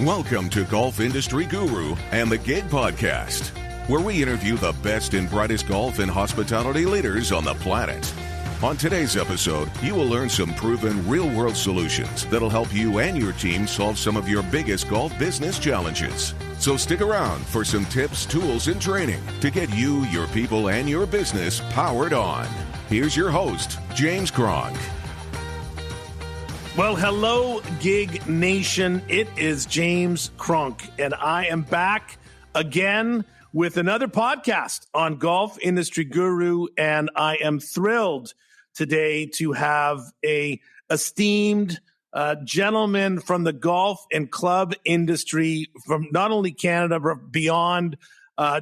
Welcome to Golf Industry Guru and the Gig Podcast, where we interview the best and brightest golf and hospitality leaders on the planet. On today's episode, you will learn some proven real-world solutions that'll help you and your team solve some of your biggest golf business challenges. So stick around for some tips, tools, and training to get you, your people, and your business powered on. Here's your host, James Cronk. Well, hello, Gig Nation. It is James Cronk, and I am back again with another podcast on Golf Industry Guru, and I am thrilled today to have a esteemed gentleman from the golf and club industry from not only Canada but beyond,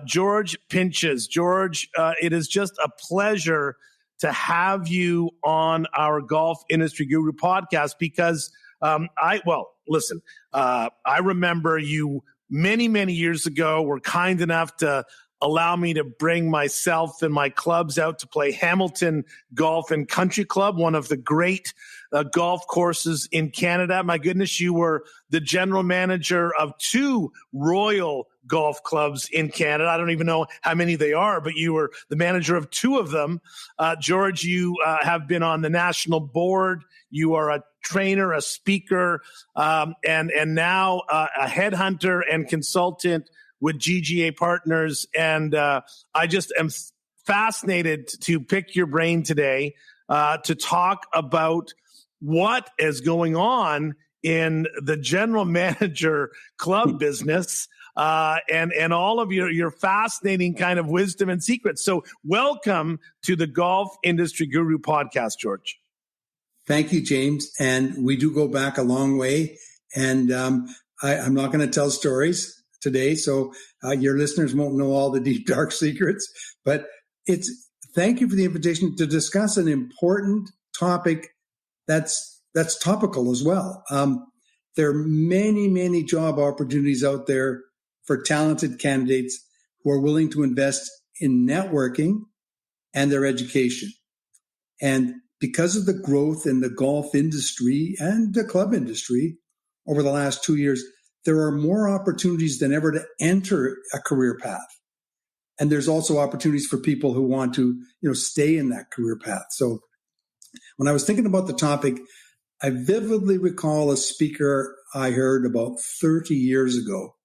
George Pinches. George, it is just a pleasure to have you on our Golf Industry Guru podcast because I remember you many years ago were kind enough to allow me to bring myself and my clubs out to play Hamilton Golf and Country Club, one of the great golf courses in Canada. My goodness, you were the general manager of two Royal golf clubs in Canada. I don't even know how many they are, but you were the manager of two of them. George, you have been on the national board. You are a trainer, a speaker, and now a headhunter and consultant with GGA Partners. And I just am fascinated to pick your brain today to talk about what is going on in the general manager club business and all of your fascinating kind of wisdom and secrets. So welcome to the Golf Industry Guru podcast, George. Thank you, James. And we do go back a long way. And I'm not going to tell stories today, so your listeners won't know all the deep, dark secrets. But thank you for the invitation to discuss an important topic that's topical as well. There are many job opportunities out there for talented candidates who are willing to invest in networking and their education. And because of the growth in the golf industry and the club industry over the last 2 years, there are more opportunities than ever to enter a career path. And there's also opportunities for people who want to, stay in that career path. So when I was thinking about the topic, I vividly recall a speaker I heard about 30 years ago.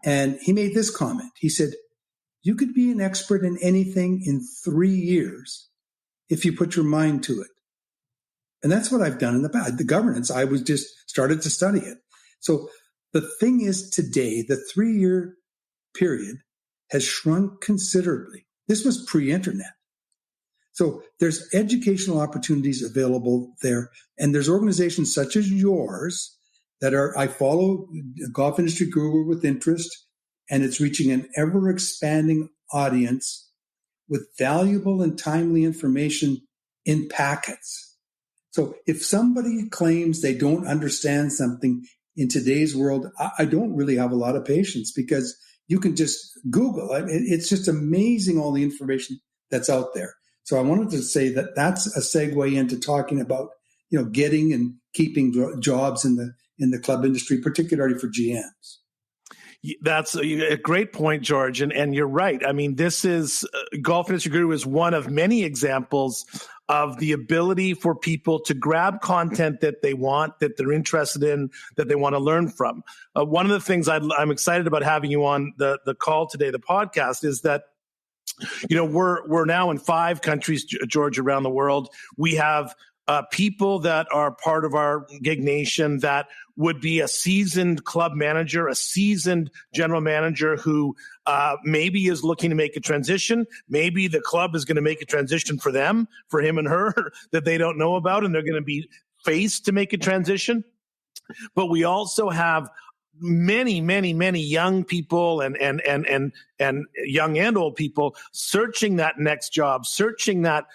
And he made this comment. He said, "You could be an expert in anything in 3 years if you put your mind to it." And that's what I've done in the past. The governance, I was just started to study it. So the thing is, today, the 3-year period has shrunk considerably. This was pre-internet. So there's educational opportunities available there. And there's organizations such as yours that I follow Golf Industry Guru with interest, and it's reaching an ever-expanding audience with valuable and timely information in packets. So if somebody claims they don't understand something in today's world, I don't really have a lot of patience because you can just Google. It's just amazing all the information that's out there. So I wanted to say that that's a segue into talking about, getting and keeping jobs in the club industry, particularly for GMs. That's a great point, George. And you're right. I mean, this is Golf Industry Guru is one of many examples of the ability for people to grab content that they want, that they're interested in, that they want to learn from. One of the things I'm excited about having you on the call today, the podcast, is that we're now in 5 countries, George, around the world. We have people that are part of our Gig Nation that would be a seasoned club manager, a seasoned general manager who maybe is looking to make a transition. Maybe the club is going to make a transition for them, for him and her, that they don't know about, and they're going to be faced to make a transition. But we also have many young people and young and old people searching that next job, searching that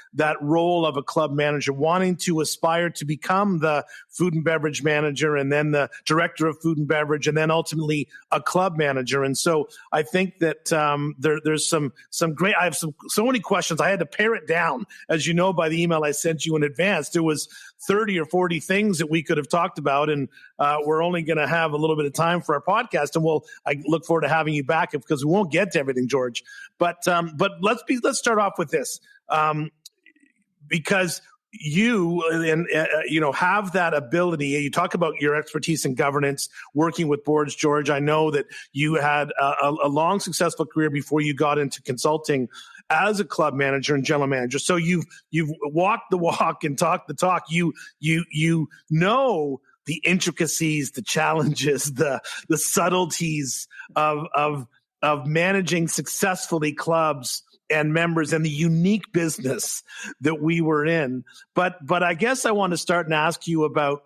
role of a club manager, wanting to aspire to become the food and beverage manager and then the director of food and beverage and then ultimately a club manager. And so I think that there's some great, I have so many questions. I had to pare it down, as you know, by the email I sent you in advance. There was 30 or 40 things that we could have talked about. And we're only going to have a little bit of time for our podcast, and I look forward to having you back because we won't get to everything, George. But let's start off with this, because you have that ability. You talk about your expertise in governance, working with boards, George. I know that you had a long, successful career before you got into consulting as a club manager and general manager. So you've walked the walk and talked the talk. You know the intricacies, the challenges, the subtleties of managing successfully clubs and members and the unique business that we were in. But I guess I want to start and ask you about,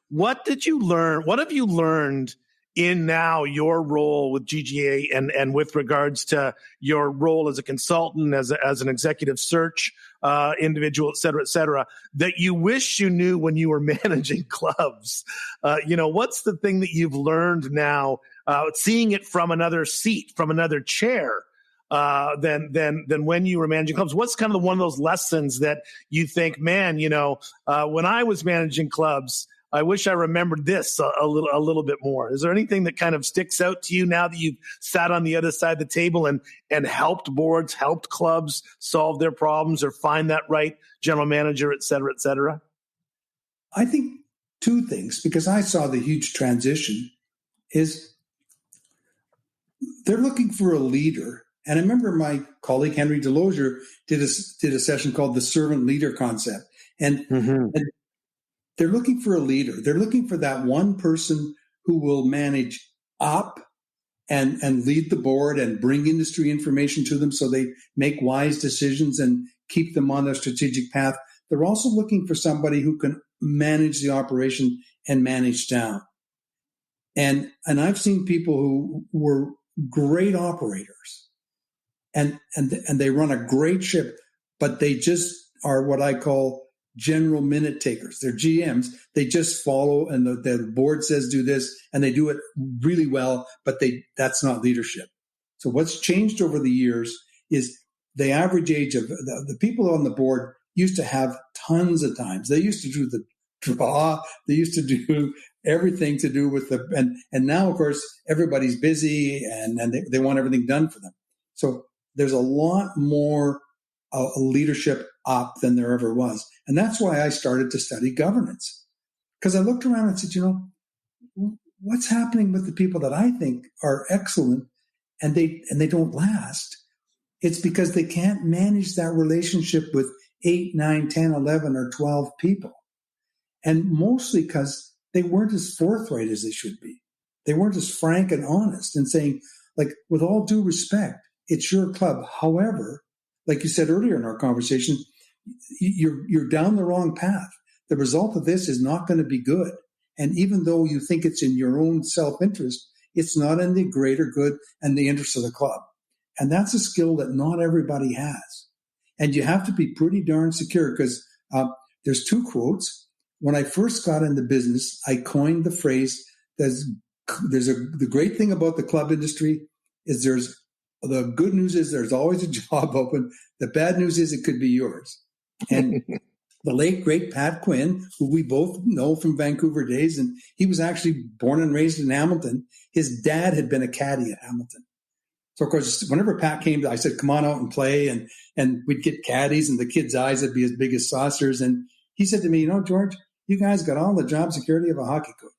what did you learn? What have you learned in now your role with GGA and with regards to your role as a consultant, as an executive search individual, et cetera, that you wish you knew when you were managing clubs? What's the thing that you've learned now, seeing it from another seat, from another chair, than when you were managing clubs? What's kind of one of those lessons that you think, man, when I was managing clubs, I wish I remembered this a little bit more? Is there anything that kind of sticks out to you now that you've sat on the other side of the table and helped boards, helped clubs solve their problems or find that right general manager, et cetera, et cetera? I think two things, because I saw the huge transition, is they're looking for a leader. And I remember my colleague Henry Delosier did a session called the servant leader concept. And they're looking for a leader. They're looking for that one person who will manage up and lead the board and bring industry information to them so they make wise decisions and keep them on their strategic path. They're also looking for somebody who can manage the operation and manage down. And I've seen people who were great operators and they run a great ship, but they just are what I call general minute takers. They're GMs. They just follow, and the board says do this, and they do it really well, but that's not leadership. So what's changed over the years is the average age of the people on the board used to have tons of times. They used to do the draw. They used to do everything to do with and now, of course, everybody's busy and they want everything done for them. So there's a lot more leadership up than there ever was. And that's why I started to study governance. Because I looked around and said, what's happening with the people that I think are excellent and they don't last? It's because they can't manage that relationship with 8, 9, 10, 11, or 12 people. And mostly because they weren't as forthright as they should be. They weren't as frank and honest and saying, like, with all due respect, it's your club. However, like you said earlier in our conversation, you're down the wrong path. The result of this is not going to be good. And even though you think it's in your own self-interest, it's not in the greater good and the interest of the club. And that's a skill that not everybody has. And you have to be pretty darn secure, because there's two quotes. When I first got into business, I coined the phrase, the great thing about the club industry is the good news is there's always a job open. The bad news is it could be yours. And the late, great Pat Quinn, who we both know from Vancouver days, and he was actually born and raised in Hamilton. His dad had been a caddy at Hamilton. So, of course, whenever Pat came, I said, come on out and play. And we'd get caddies, and the kids' eyes would be as big as saucers. And he said to me, George, you guys got all the job security of a hockey coach.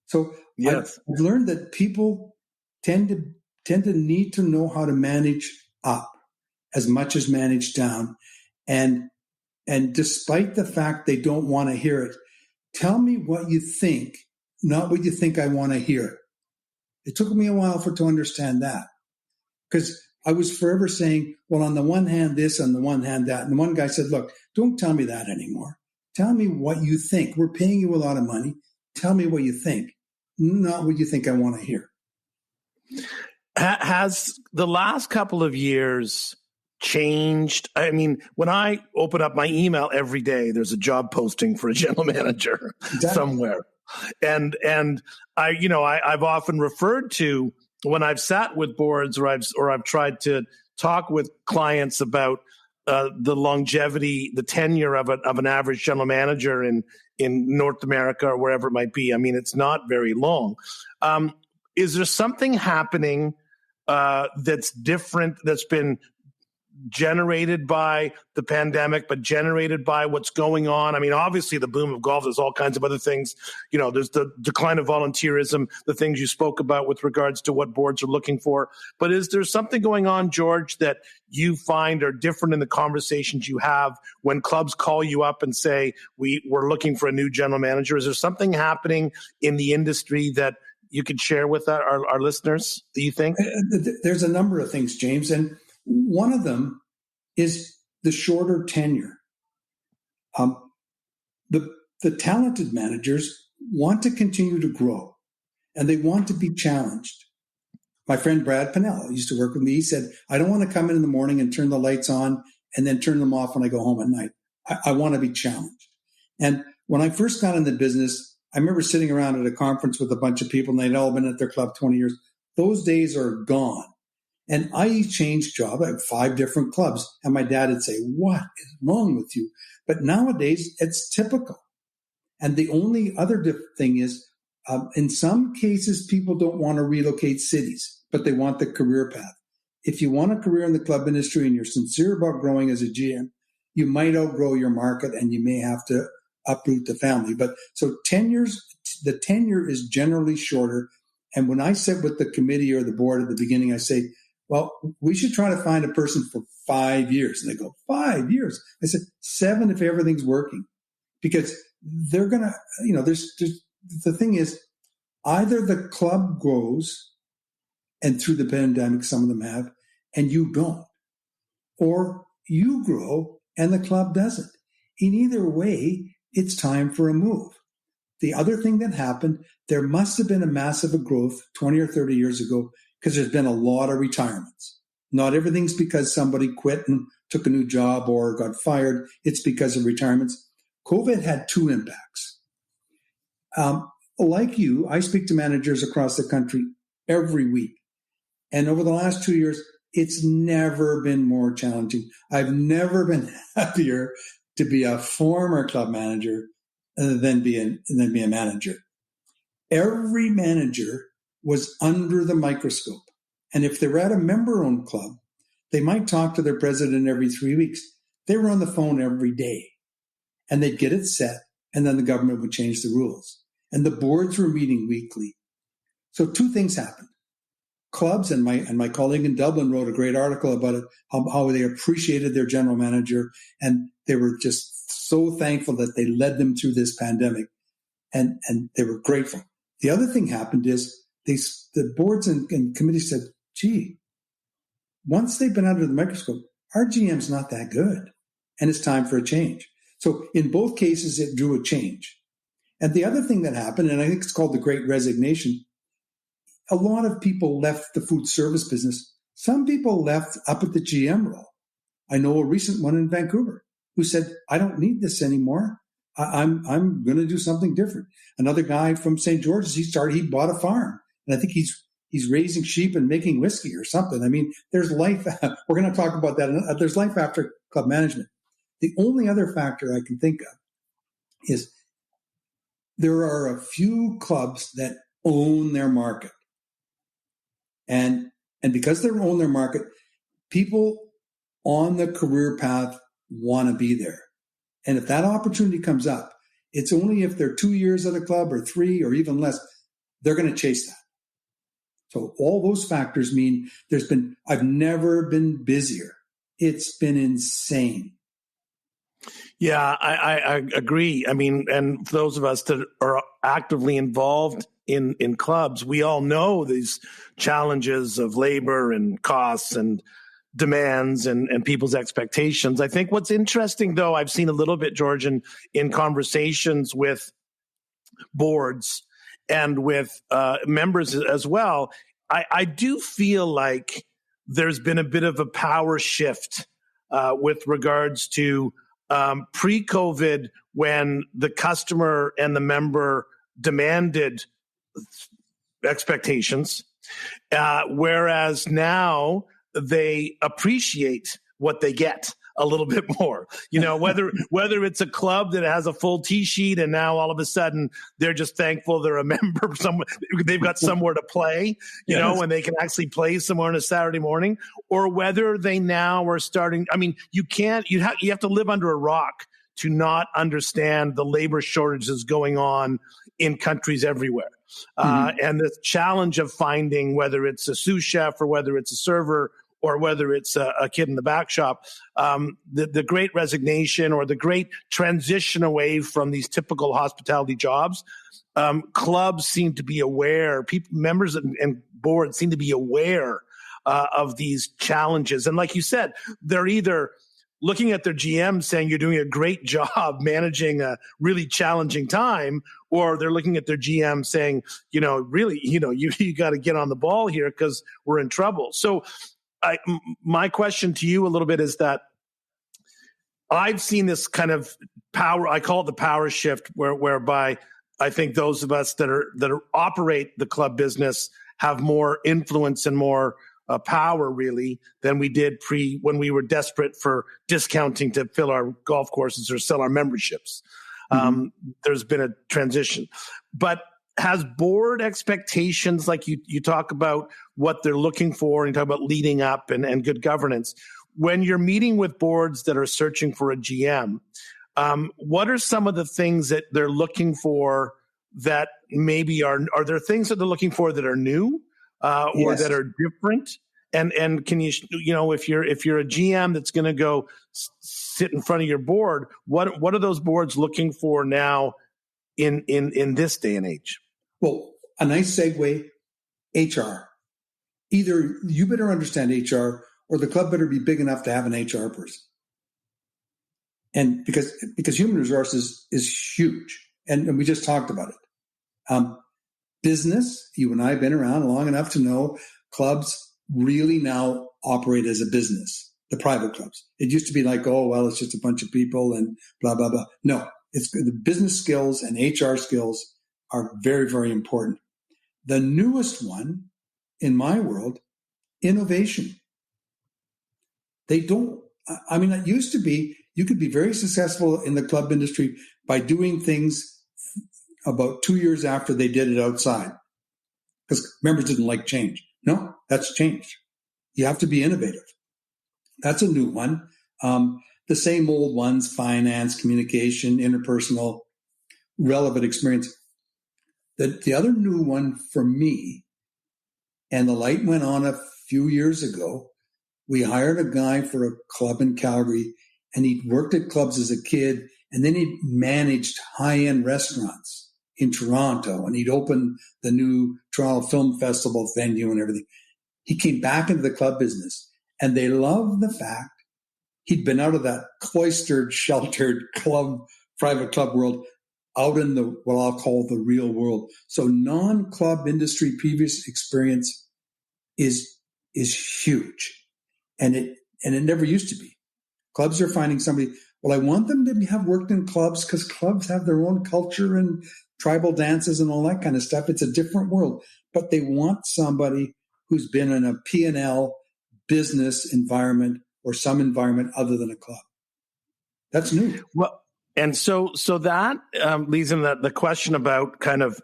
So yes. I've learned that people tend to need to know how to manage up as much as manage down. And despite the fact they don't want to hear it, tell me what you think, not what you think I want to hear. It took me a while to understand that, because I was forever saying, well, on the one hand, this, on the one hand, that. And the one guy said, look, don't tell me that anymore. Tell me what you think. We're paying you a lot of money. Tell me what you think, not what you think I want to hear. Has the last couple of years changed? I mean, when I open up my email every day, there's a job posting for a general manager somewhere. And I've often referred to, when I've sat with boards or I've tried to talk with clients about the longevity, the tenure of an average general manager in North America or wherever it might be. I mean, it's not very long. Is there something happening that's different, that's been generated by the pandemic, but generated by what's going on? I mean, obviously the boom of golf, there's all kinds of other things. You know, there's the decline of volunteerism, the things you spoke about with regards to what boards are looking for. But is there something going on, George, that you find are different in the conversations you have when clubs call you up and say, we're looking for a new general manager? Is there something happening in the industry that you could share with our listeners, do you think? There's a number of things, James, and one of them is the shorter tenure. The talented managers want to continue to grow, and they want to be challenged. My friend Brad Pinnell used to work with me. He said, I don't want to come in the morning and turn the lights on and then turn them off when I go home at night. I want to be challenged. And when I first got in the business, I remember sitting around at a conference with a bunch of people, and they'd all been at their club 20 years. Those days are gone. And I changed job. I had 5 different clubs. And my dad would say, what is wrong with you? But nowadays, it's typical. And the only other thing is, in some cases, people don't want to relocate cities, but they want the career path. If you want a career in the club industry and you're sincere about growing as a GM, you might outgrow your market and you may have to uproot the family. But so the tenure is generally shorter. And when I sit with the committee or the board at the beginning, I say, well, we should try to find a person for 5 years. And they go, 5 years? I said, 7 if everything's working. Because they're going to, there's the thing is, either the club grows, and through the pandemic, some of them have, and you don't. Or you grow and the club doesn't. In either way, it's time for a move. The other thing that happened, there must have been a massive growth 20 or 30 years ago, because there's been a lot of retirements. Not everything's because somebody quit and took a new job or got fired. It's because of retirements. COVID had 2 impacts. Like you, I speak to managers across the country every week. And over the last 2 years, it's never been more challenging. I've never been happier to be a former club manager than be a manager. Every manager was under the microscope. And if they were at a member-owned club, they might talk to their president every 3 weeks. They were on the phone every day. And they'd get it set, and then the government would change the rules. And the boards were meeting weekly. So 2 things happened. Clubs, and my colleague in Dublin wrote a great article about it, how they appreciated their general manager, and they were just so thankful that they led them through this pandemic, and they were grateful. The other thing happened is the boards and committees said, gee, once they've been under the microscope, our GM's not that good, and it's time for a change. So in both cases, it drew a change. And the other thing that happened, and I think it's called the Great Resignation, a lot of people left the food service business. Some people left up at the GM role. I know a recent one in Vancouver who said, I don't need this anymore. I'm going to do something different. Another guy from St. George's, he bought a farm. And I think he's raising sheep and making whiskey or something. I mean, there's life. We're going to talk about that. There's life after club management. The only other factor I can think of is there are a few clubs that own their market. And because they own their market, people on the career path want to be there. And if that opportunity comes up, it's only if they're 2 years at a club or 3 or even less, they're going to chase that. So all those factors mean I've never been busier. It's been insane. Yeah, I agree. I mean, and for those of us that are actively involved in clubs, we all know these challenges of labor and costs and demands and people's expectations. I think what's interesting, though, I've seen a little bit, George, in conversations with boards and with members as well, I do feel like there's been a bit of a power shift with regards to pre-COVID, when the customer and the member demanded expectations, whereas now they appreciate what they get. a little bit more. Whether it's a club that has a full tee sheet and now all of a sudden they're just thankful they're a member. They've got somewhere to play, and they can actually play somewhere on a Saturday morning, or whether they now are starting. I mean, you have to live under a rock to not understand the labor shortages going on in countries everywhere. And the challenge of finding, whether it's a sous chef or whether it's a server or whether it's a kid in the back shop, the great resignation or the great transition away from these typical hospitality jobs, clubs seem to be aware, members and boards seem to be aware of these challenges. And like you said, they're either looking at their GM saying you're doing a great job managing a really challenging time, or they're looking at their GM saying, really, you got to get on the ball here because we're in trouble. So my question to you a little bit is that I've seen this kind of power, I call it the power shift, whereby I think those of us that operate the club business have more influence and more power really than we did when we were desperate for discounting to fill our golf courses or sell our memberships. There's been a transition, but has board expectations, like you talk about what they're looking for and you talk about leading up and good governance. When you're meeting with boards that are searching for a GM, what are some of the things that they're looking for that maybe are there things that they're looking for that are new? Or that are different, and can you if you're a GM that's going to go sit in front of your board, what are those boards looking for now in this day and age? Well, a nice segue, HR. Either you better understand HR, or the club better be big enough to have an HR person, and because human resources is huge, and we just talked about it. Business, you and I have been around long enough to know clubs really now operate as a business, the private clubs. It used to be like, oh, well, it's just a bunch of people and blah, blah, blah. No, it's the business skills and HR skills are very, very important. The newest one in my world, innovation. It used to be, you could be very successful in the club industry by doing things about 2 years after they did it outside, because members didn't like change. No, that's changed. You have to be innovative. That's a new one. The same old ones, finance, communication, interpersonal, relevant experience. The other new one for me, and the light went on a few years ago, we hired a guy for a club in Calgary, and he'd worked at clubs as a kid, and then he'd managed high-end restaurants in Toronto, and he'd opened the new Toronto Film Festival venue and everything. He came back into the club business, and they loved the fact he'd been out of that cloistered, sheltered club, private club world, out in the, what I'll call the real world. So non-club industry previous experience is huge. And it never used to be. Clubs are finding somebody, well, I want them to have worked in clubs because clubs have their own culture and tribal dances and all that kind of stuff. It's a different world, but they want somebody who's been in a P&L business environment or some environment other than a club. That's new. Well, and so that leads into the question about kind of,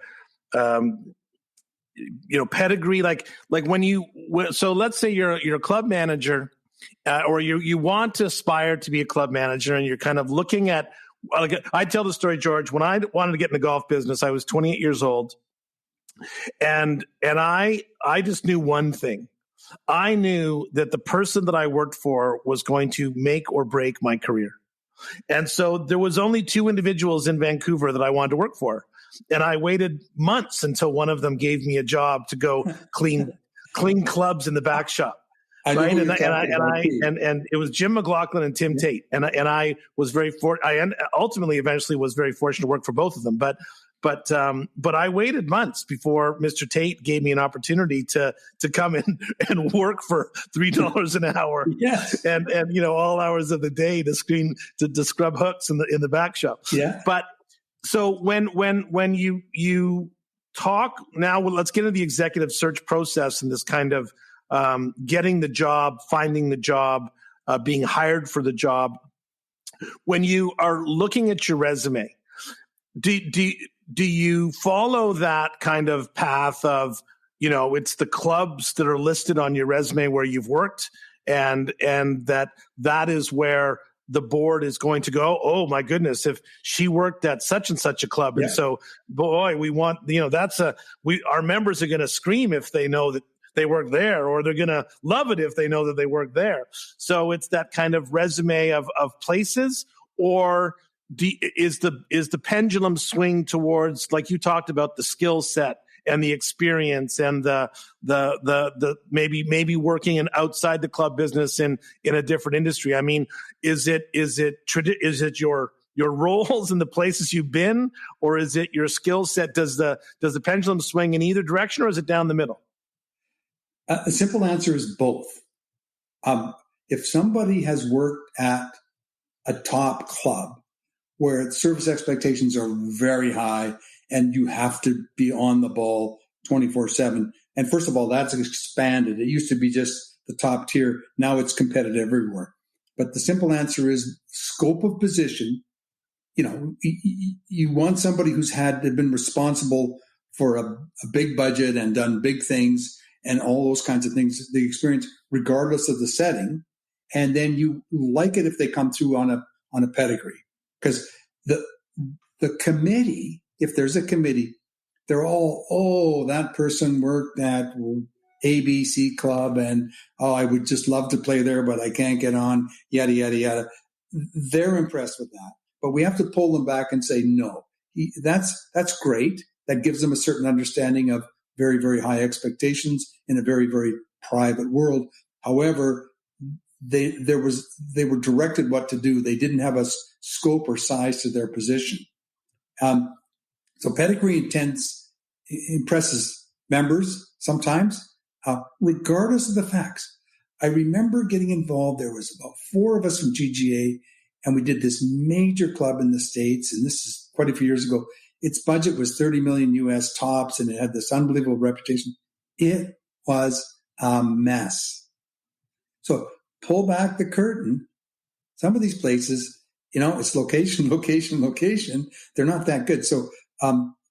pedigree, like when so let's say you're a club manager, or you want to aspire to be a club manager, and you're kind of looking at, like, I tell the story, George, when I wanted to get in the golf business, I was 28 years old. And I just knew one thing. I knew that the person that I worked for was going to make or break my career. And so there was only two individuals in Vancouver that I wanted to work for. And I waited months until one of them gave me a job to go clean clubs in the back shop. Right. And it was Jim McLaughlin and Tim Tate. And I was ultimately eventually was very fortunate to work for both of them. But I waited months before Mr. Tate gave me an opportunity to come in and work for $3 an hour. Yes. And all hours of the day to scrub hooks in the back shop. Yeah. But so when you talk now, let's get into the executive search process and this kind of getting the job, finding the job. being hired for the job. When you are looking at your resume, do you follow that kind of path of, it's the clubs that are listed on your resume where you've worked, and that is where the board is going to go, oh my goodness, if she worked at such and such a club. Yeah. And so, boy, we want, our members are going to scream if they know that they work there, or they're going to love it if they know that they work there. So it's that kind of resume of places, or is the pendulum swing towards, like you talked about, the skill set and the experience and the maybe working in outside the club business in a different industry? I mean, is it your roles and the places you've been, or is it your skill set? Does the pendulum swing in either direction, or is it down the middle? The simple answer is both. If somebody has worked at a top club where service expectations are very high and you have to be on the ball 24/7. And first of all, that's expanded. It used to be just the top tier. Now it's competitive everywhere. But the simple answer is scope of position. You want somebody who's been responsible for a big budget and done big things and all those kinds of things, the experience, regardless of the setting. And then you like it if they come through on a pedigree. Because the committee, if there's a committee, they're all, that person worked at ABC club and, I would just love to play there, but I can't get on, yada, yada, yada. They're impressed with that. But we have to pull them back and say, no, that's great. That gives them a certain understanding of very, very high expectations in a very, very private world. However, they were directed what to do. They didn't have a scope or size to their position. So pedigree impresses members sometimes, regardless of the facts. I remember getting involved. There was about 4 of us from GGA, and we did this major club in the States, and this is quite a few years ago. Its budget was $30 million US tops, and it had this unbelievable reputation. It was a mess. So pull back the curtain. Some of these places, it's location. They're not that good. So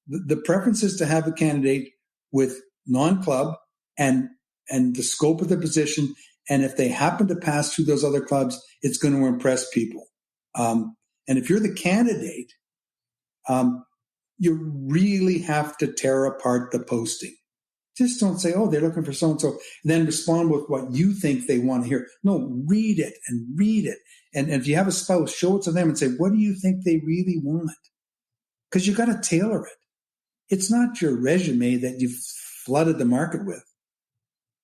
the preference is to have a candidate with non-club and the scope of the position. And if they happen to pass through those other clubs, it's going to impress people. And if you're the candidate, you really have to tear apart the posting. Just don't say, they're looking for so-and-so, and then respond with what you think they want to hear. No, read it. And if you have a spouse, show it to them and say, what do you think they really want? Because you got to tailor it. It's not your resume that you've flooded the market with.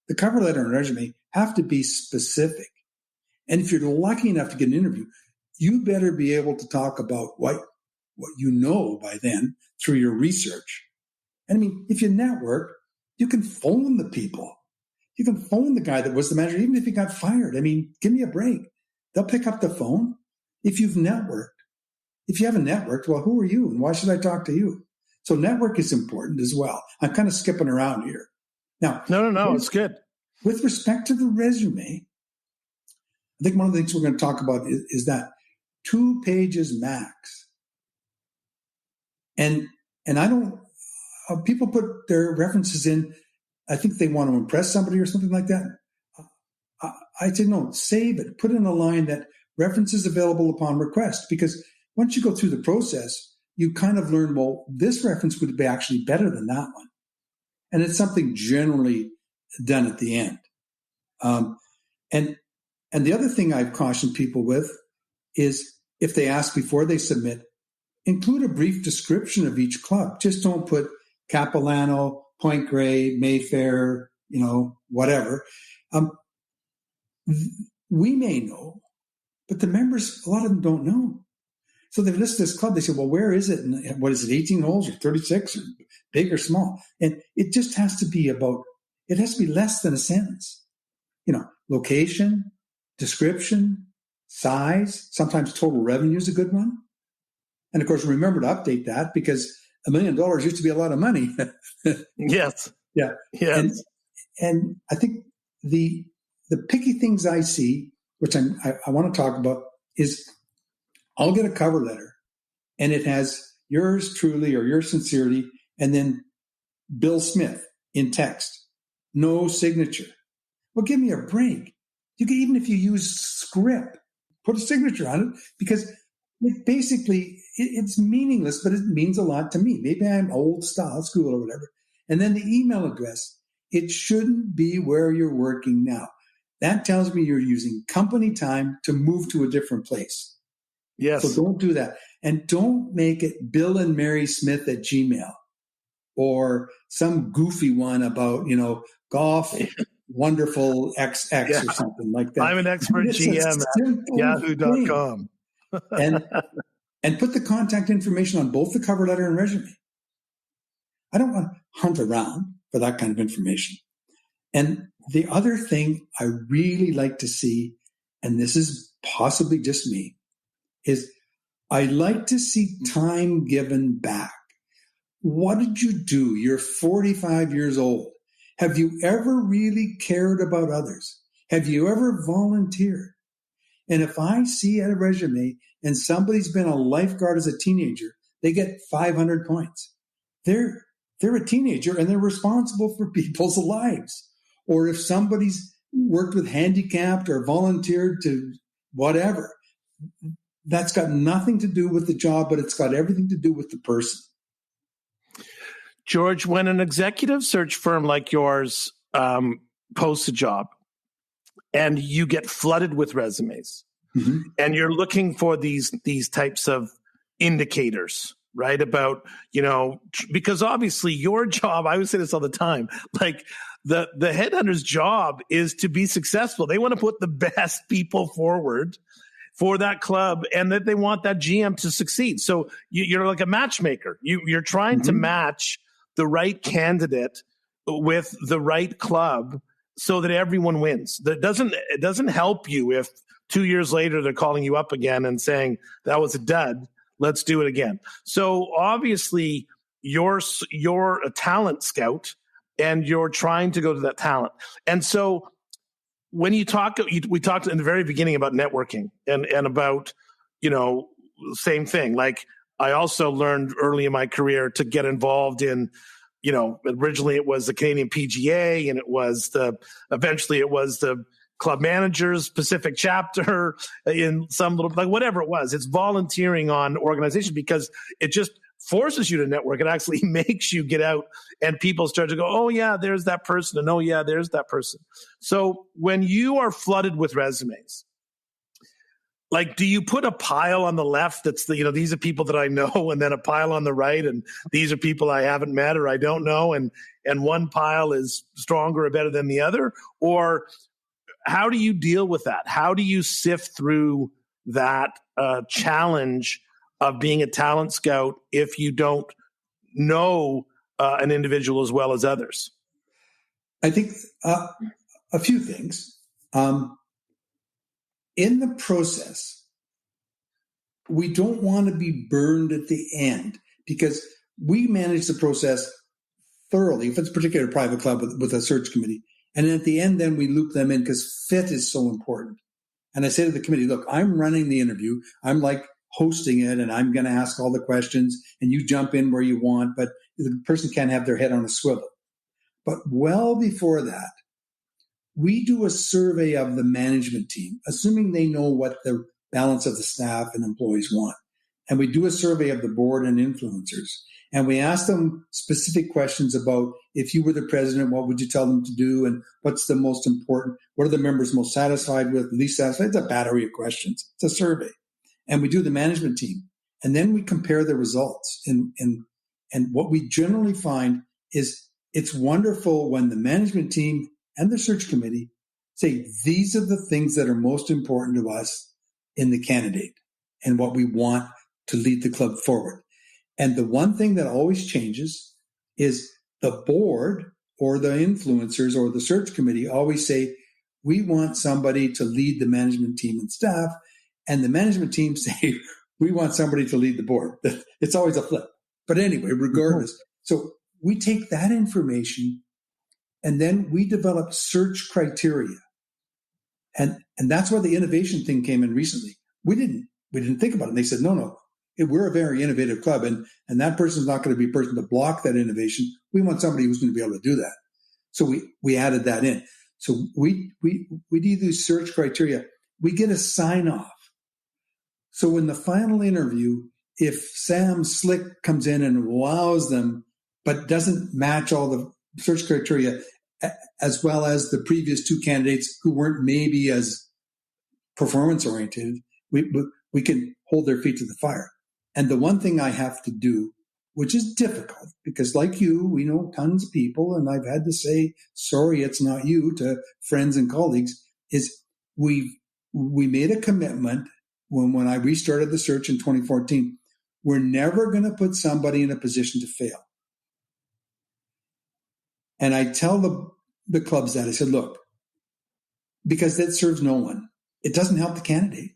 The cover letter and resume have to be specific. And if you're lucky enough to get an interview, you better be able to talk about what you know by then through your research. And I mean, if you network, you can phone the people. You can phone the guy that was the manager, even if he got fired. I mean, give me a break. They'll pick up the phone. If you've networked. If you haven't networked, well, who are you? And why should I talk to you? So network is important as well. I'm kind of skipping around here. Now, No, it's good. With respect to the resume, I think one of the things we're going to talk about is that 2 pages max. And I don't, people put their references in, I think they want to impress somebody or something like that. I say, no, save it. Put in a line that references available upon request, because once you go through the process, you kind of learn, well, this reference would be actually better than that one. And it's something generally done at the end. And the other thing I've cautioned people with is if they ask before they submit, include a brief description of each club. Just don't put Capilano, Point Grey, Mayfair, whatever. We may know, but the members, a lot of them don't know. So they list this club. They say, well, where is it? And what is it, 18 holes or 36 or big or small? And it just has to be it has to be less than a sentence. Location, description, size, sometimes total revenue is a good one. And of course, remember to update that, because $1 million used to be a lot of money. Yes. Yeah. Yes. And I think the picky things I see which I want to talk about, is I'll get a cover letter and it has yours truly or yours sincerely, and then Bill Smith in text, no signature. Well, give me a break. You can, even if you use script, put a signature on it, because it's meaningless, but it means a lot to me. Maybe I'm old style, school or whatever. And then the email address, it shouldn't be where you're working now. That tells me you're using company time to move to a different place. Yes. So don't do that. And don't make it Bill and Mary Smith at Gmail or some goofy one about, golf, wonderful XX or something like that. I'm an expert GM at yahoo.com. and put the contact information on both the cover letter and resume. I don't want to hunt around for that kind of information. And the other thing I really like to see, and this is possibly just me, is I like to see time given back. What did you do? You're 45 years old. Have you ever really cared about others? Have you ever volunteered? And if I see a resume and somebody's been a lifeguard as a teenager, they get 500 points. They're a teenager and they're responsible for people's lives. Or if somebody's worked with handicapped or volunteered to whatever, that's got nothing to do with the job, but it's got everything to do with the person. George, when an executive search firm like yours posts a job and you get flooded with resumes, mm-hmm. and you're looking for these types of indicators, right? About, because obviously your job, I would say this all the time, like the headhunter's job is to be successful. They want to put the best people forward for that club, and that they want that GM to succeed. So you're like a matchmaker. You're trying mm-hmm. to match the right candidate with the right club so that everyone wins. It doesn't help you if 2 years later they're calling you up again and saying that was a dud. Let's do it again. So obviously you're a talent scout and you're trying to go to that talent. And so when we talked in the very beginning about networking and about, same thing. Like I also learned early in my career to get involved in, originally it was the Canadian PGA, and eventually it was the Club Managers Pacific chapter in some little, like whatever it was. It's volunteering on organization because it just forces you to network. It actually makes you get out and people start to go, oh yeah, there's that person. And oh yeah, there's that person. So when you are flooded with resumes, like, do you put a pile on the left that's these are people that I know, and then a pile on the right, and these are people I haven't met or I don't know, and one pile is stronger or better than the other? Or how do you deal with that? How do you sift through that challenge of being a talent scout if you don't know an individual as well as others? I think a few things. In the process, we don't want to be burned at the end because we manage the process thoroughly, if it's a particular private club with a search committee. And at the end, then we loop them in because fit is so important. And I say to the committee, look, I'm running the interview. I'm like hosting it, and I'm going to ask all the questions, and you jump in where you want, but the person can't have their head on a swivel. But well before that, we do a survey of the management team, assuming they know what the balance of the staff and employees want. And we do a survey of the board and influencers. And we ask them specific questions about, if you were the president, what would you tell them to do? And what's the most important? What are the members most satisfied with, least satisfied? It's a battery of questions. It's a survey. And we do the management team. And then we compare the results. And what we generally find is it's wonderful when the management team and the search committee say, these are the things that are most important to us in the candidate and what we want to lead the club forward. And the one thing that always changes is the board or the influencers or the search committee always say, we want somebody to lead the management team and staff. And the management team say, we want somebody to lead the board. It's always a flip. But anyway, regardless. So we take that information and then we develop search criteria. And that's where the innovation thing came in recently. We didn't think about it. And they said, no, we're a very innovative club, and that person's not going to be a person to block that innovation. We want somebody who's going to be able to do that. So we added that in. So we do these search criteria. We get a sign off. So in the final interview, if Sam Slick comes in and wows them, but doesn't match all the search criteria, as well as the previous two candidates who weren't maybe as performance oriented, we can hold their feet to the fire. And the one thing I have to do, which is difficult, because like you, we know tons of people, and I've had to say, sorry, it's not you, to friends and colleagues, is we made a commitment when I restarted the search in 2014. We're never going to put somebody in a position to fail. And I tell the clubs that. I said, look, because that serves no one. It doesn't help the candidate.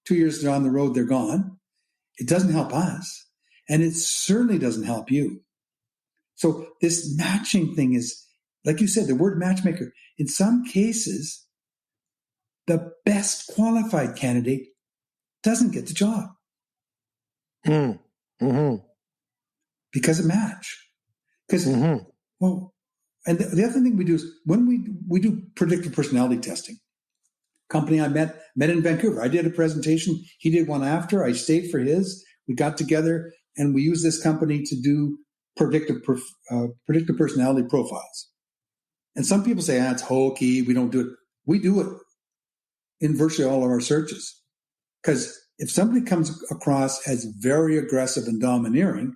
2 years down the road, they're gone. It doesn't help us. And it certainly doesn't help you. So this matching thing is, like you said, the word matchmaker. In some cases, the best qualified candidate doesn't get the job. Mm-hmm. Because of match. Because, well, and the other thing we do is when we do predictive personality testing, company I met in Vancouver. I did a presentation. He did one after. I stayed for his. We got together and we used this company to do predictive personality profiles. And some people say, it's hokey. We don't do it. We do it in virtually all of our searches. Because if somebody comes across as very aggressive and domineering,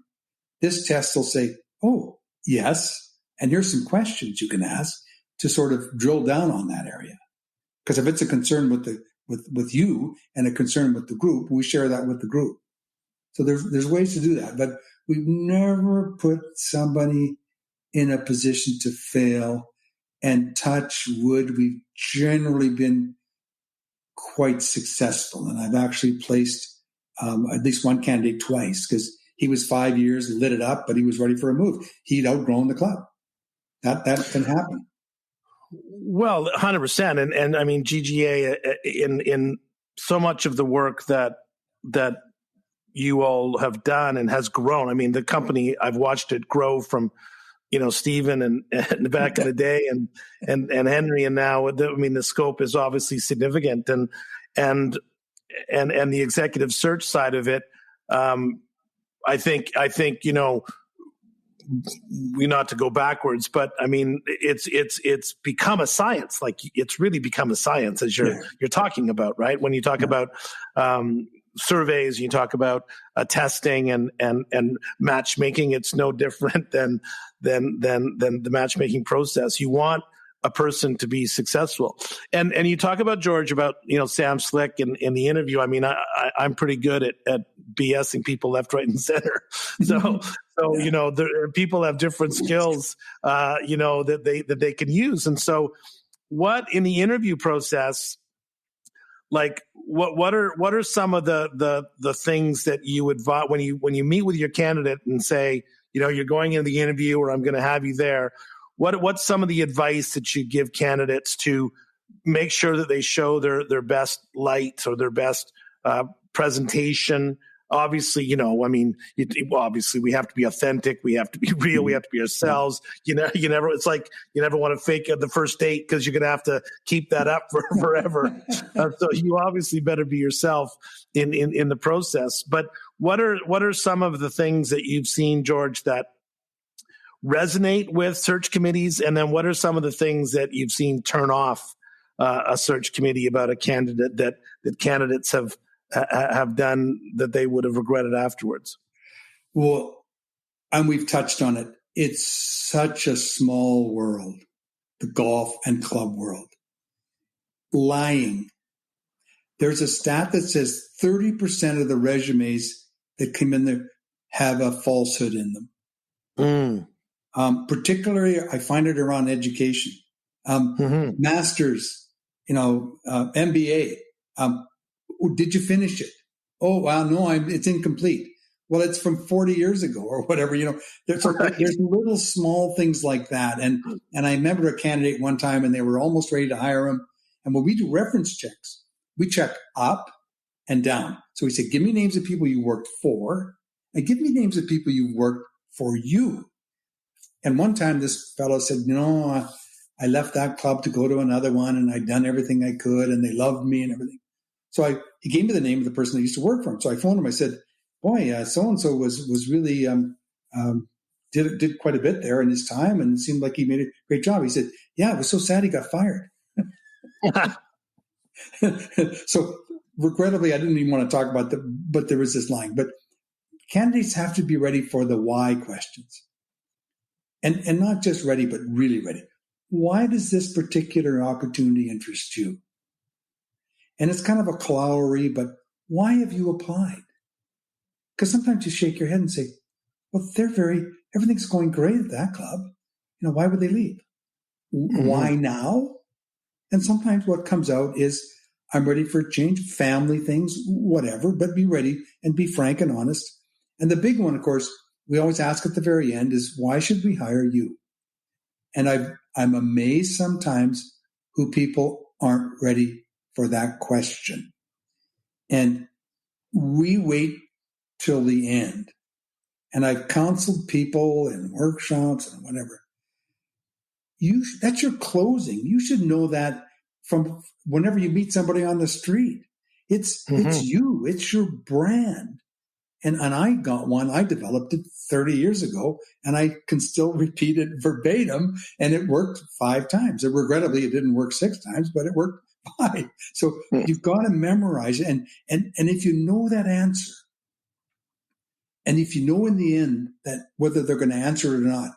this test will say, oh, yes. And here's some questions you can ask to sort of drill down on that area. Because if it's a concern with you and a concern with the group, we share that with the group. So there's ways to do that. But we've never put somebody in a position to fail. And touch wood, we've generally been quite successful. And I've actually placed at least one candidate twice, because he was 5 years, lit it up, but he was ready for a move. He'd outgrown the club. That can happen. Well, 100%. And I mean, GGA in so much of the work that you all have done and has grown. I mean, the company, I've watched it grow from, Stephen and back in the day and Henry. And now, the scope is obviously significant and the executive search side of it. I think, we not to go backwards, but I mean, it's become a science. Like it's really become a science, as you're talking about, right? When you talk about surveys, you talk about testing and matchmaking. It's no different than the matchmaking process. You want a person to be successful, and you talk about George about Sam Slick in the interview. I mean, I'm pretty good at BSing people left, right, and center. So people have different skills, that they can use. And so, what in the interview process, like what are some of the things that you advise when you meet with your candidate and say, you're going into the interview, or I'm going to have you there. What's some of the advice that you give candidates to make sure that they show their best light or their best presentation? Obviously, obviously we have to be authentic. We have to be real. We have to be ourselves. It's like you never want to fake the first date, because you're going to have to keep that up for forever. So you obviously better be yourself in the process. But what are some of the things that you've seen, George, that resonate with search committees? And then what are some of the things that you've seen turn off a search committee about a candidate that candidates have done that they would have regretted afterwards? Well, and we've touched on it. It's such a small world, the golf and club world. Lying. There's a stat that says 30% of the resumes that come in there have a falsehood in them. Particularly, I find it around education. Masters, MBA. Did you finish it? Oh, wow, no, it's incomplete. Well, it's from 40 years ago or whatever, There's little small things like that. And I remember a candidate one time, and they were almost ready to hire him. And when we do reference checks, we check up and down. So we say, give me names of people you worked for, and give me names of people you worked for you. And one time this fellow said, I left that club to go to another one, and I'd done everything I could, and they loved me and everything. So he gave me the name of the person that used to work for him. So I phoned him. I said, boy, so-and-so was really did quite a bit there in his time, and it seemed like he made a great job. He said, yeah, it was so sad he got fired. So regrettably, I didn't even want to talk about but there was this line. But candidates have to be ready for the why questions. And not just ready, but really ready. Why does this particular opportunity interest you? And it's kind of a flowery, but why have you applied? Because sometimes you shake your head and say, well, everything's going great at that club. Why would they leave? Mm-hmm. Why now? And sometimes what comes out is, I'm ready for a change, family things, whatever, but be ready and be frank and honest. And the big one, of course, we always ask at the very end is, why should we hire you? And I'm amazed sometimes who people aren't ready for that question. And we wait till the end. And I've counseled people in workshops and whatever. That's your closing. You should know that from whenever you meet somebody on the street. It's you. It's your brand. And I got one. I developed it 30 years ago, and I can still repeat it verbatim, and it worked 5 times. And regrettably, it didn't work 6 times, but it worked 5. So you've got to memorize it. And if you know that answer, and if you know in the end that whether they're going to answer it or not,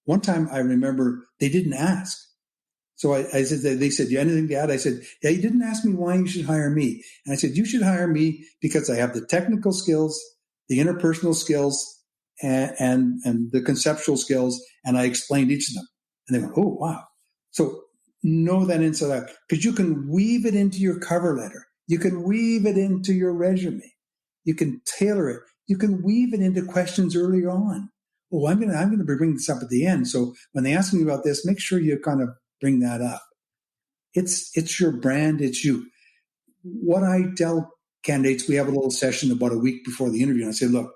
one time I remember they didn't ask. So I said, they said, you anything to add? I said, yeah, you didn't ask me why you should hire me. And I said, you should hire me because I have the technical skills, the interpersonal skills, and the conceptual skills. And I explained each of them. And they went, oh, wow. So know that inside out, because you can weave it into your cover letter. You can weave it into your resume. You can tailor it. You can weave it into questions earlier on. Oh, I'm going to bring this up at the end. So when they ask me about this, make sure you kind of bring that up. It's your brand. It's you. What I tell candidates, we have a little session about a week before the interview. And I say, look,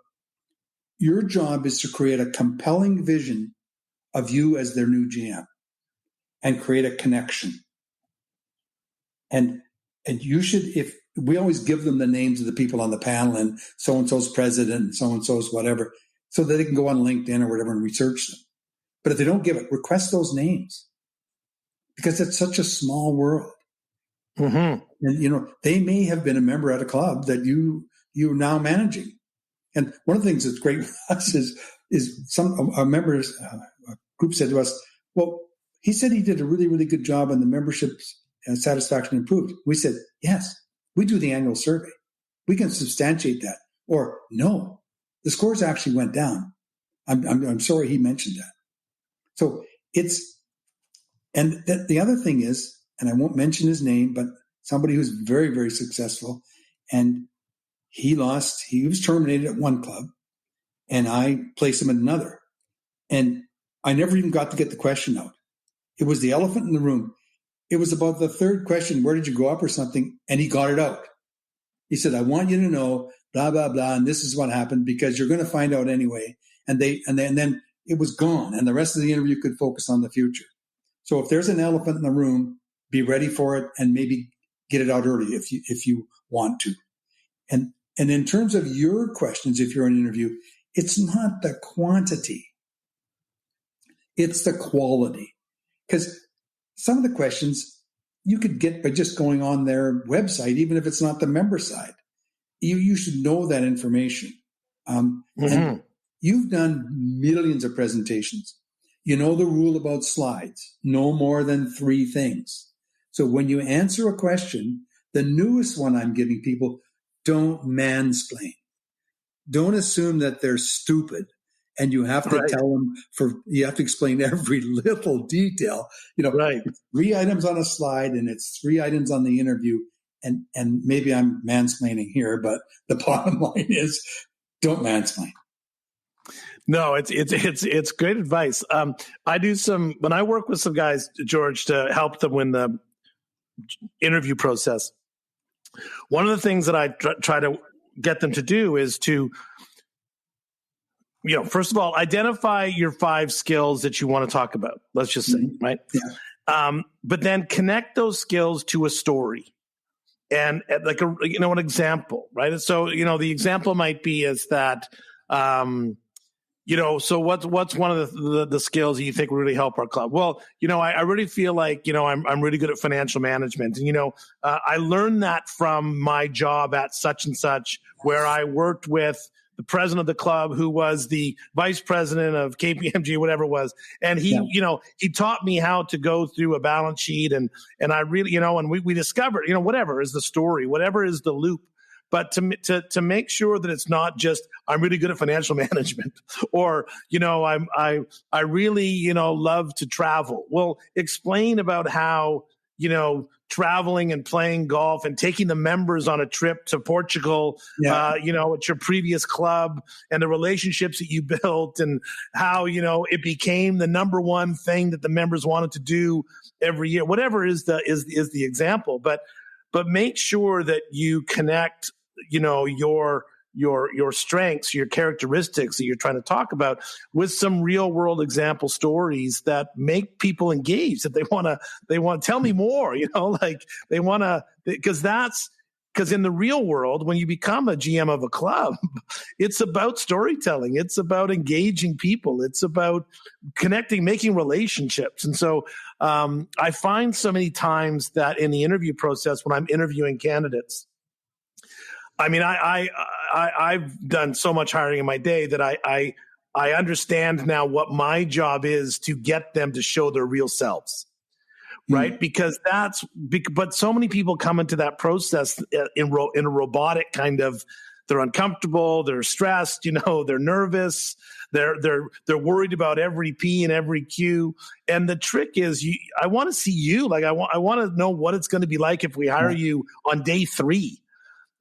your job is to create a compelling vision of you as their new GM and create a connection. And you should, if we always give them the names of the people on the panel and so-and-so's president and so-and-so's whatever, so that they can go on LinkedIn or whatever and research them. But if they don't give it, request those names because it's such a small world. Mm-hmm. And, they may have been a member at a club that you're now managing. And one of the things that's great with us is some our members, a group said to us, well, he said he did a really, really good job and the membership's satisfaction improved. We said, yes, we do the annual survey. We can substantiate that. Or no, the scores actually went down. I'm sorry he mentioned that. So the other thing is, and I won't mention his name, but somebody who's very, very successful, and he was terminated at one club, and I placed him at another. And I never even got to get the question out. It was the elephant in the room. It was about the third question, where did you grow up or something? And he got it out. He said, I want you to know, blah, blah, blah, and this is what happened because you're going to find out anyway. And then it was gone, and the rest of the interview could focus on the future. So if there's an elephant in the room, be ready for it and maybe get it out early if you want to. And in terms of your questions, if you're in an interview, it's not the quantity, it's the quality. Because some of the questions you could get by just going on their website, even if it's not the member side. You should know that information. And you've done millions of presentations. You know the rule about slides, no more than 3 things. So when you answer a question, the newest one I'm giving people, don't mansplain. Don't assume that they're stupid and you have to tell them you have to explain every little detail. It's 3 items on a slide and it's 3 items on the interview. And maybe I'm mansplaining here, but the bottom line is don't mansplain. No, it's great advice. I do when I work with some guys, George, to help them when interview process, one of the things that I try to get them to do is to, first of all, identify your 5 skills that you want to talk about. Let's just say, right? Yeah. But then connect those skills to a story and like an example, right? And so, the example might be is that, so what's one of the skills that you think would really help our club? Well, I really feel like, I'm really good at financial management. And, I learned that from my job at such and such, where I worked with the president of the club, who was the vice president of KPMG, whatever it was. And he, he taught me how to go through a balance sheet. And I really, and we discovered, whatever is the story, whatever is the loop. But to make sure that it's not just, I'm really good at financial management, or, I really, love to travel. Well, explain about how, traveling and playing golf and taking the members on a trip to Portugal, at your previous club, and the relationships that you built, and how, it became the number one thing that the members wanted to do every year, whatever is the example. But make sure that you connect, your strengths, your characteristics that you're trying to talk about with some real world example stories that make people engaged, that they want to tell me more, they want to, because in the real world, when you become a GM of a club, it's about storytelling. It's about engaging people. It's about connecting, making relationships. And so I find so many times that in the interview process, when I'm interviewing candidates, I mean, I've done so much hiring in my day that I understand now what my job is to get them to show their real selves, right? Because but so many people come into that process in a robotic kind of, they're uncomfortable, they're stressed, they're nervous, they're worried about every P and every Q. And the trick is, I want to see you, like I want to know what it's going to be like if we hire you on day 3.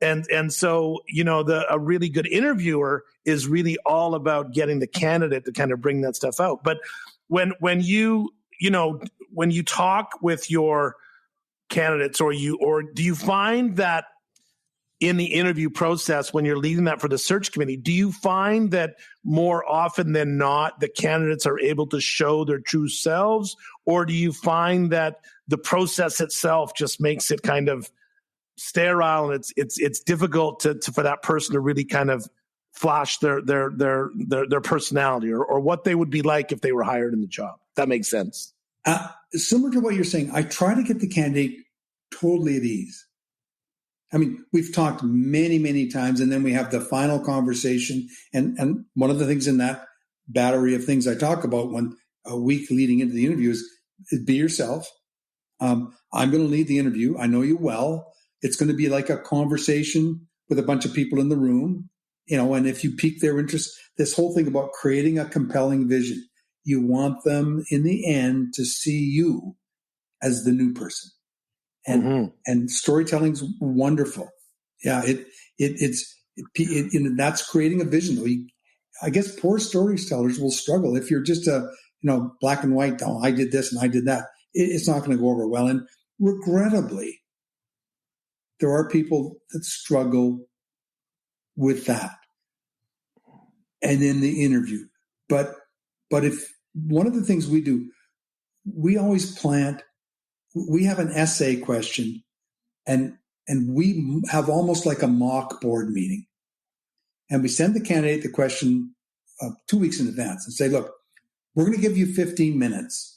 And so, a really good interviewer is really all about getting the candidate to kind of bring that stuff out. But when you talk with your candidates, or do you find that in the interview process, when you're leading that for the search committee, do you find that more often than not, the candidates are able to show their true selves? Or do you find that the process itself just makes it kind of sterile, and it's difficult for that person to really kind of flash their personality or what they would be like if they were hired in the job? That makes sense. Similar to what you're saying, I try to get the candidate totally at ease. I mean, we've talked many, many times, and then we have the final conversation. And one of the things in that battery of things I talk about when a week leading into the interview is be yourself. I'm going to lead the interview. I know you well. It's going to be like a conversation with a bunch of people in the room, and if you pique their interest, this whole thing about creating a compelling vision, you want them in the end to see you as the new person. And storytelling's wonderful. Yeah. That's creating a vision though. I guess poor storytellers will struggle if you're just black and white. Oh, I did this and I did that. It's not going to go over well. And regrettably, there are people that struggle with that and in the interview. But if one of the things we do, we always we have an essay question, and we have almost like a mock board meeting. And we send the candidate the question 2 weeks in advance and say, look, we're going to give you 15 minutes.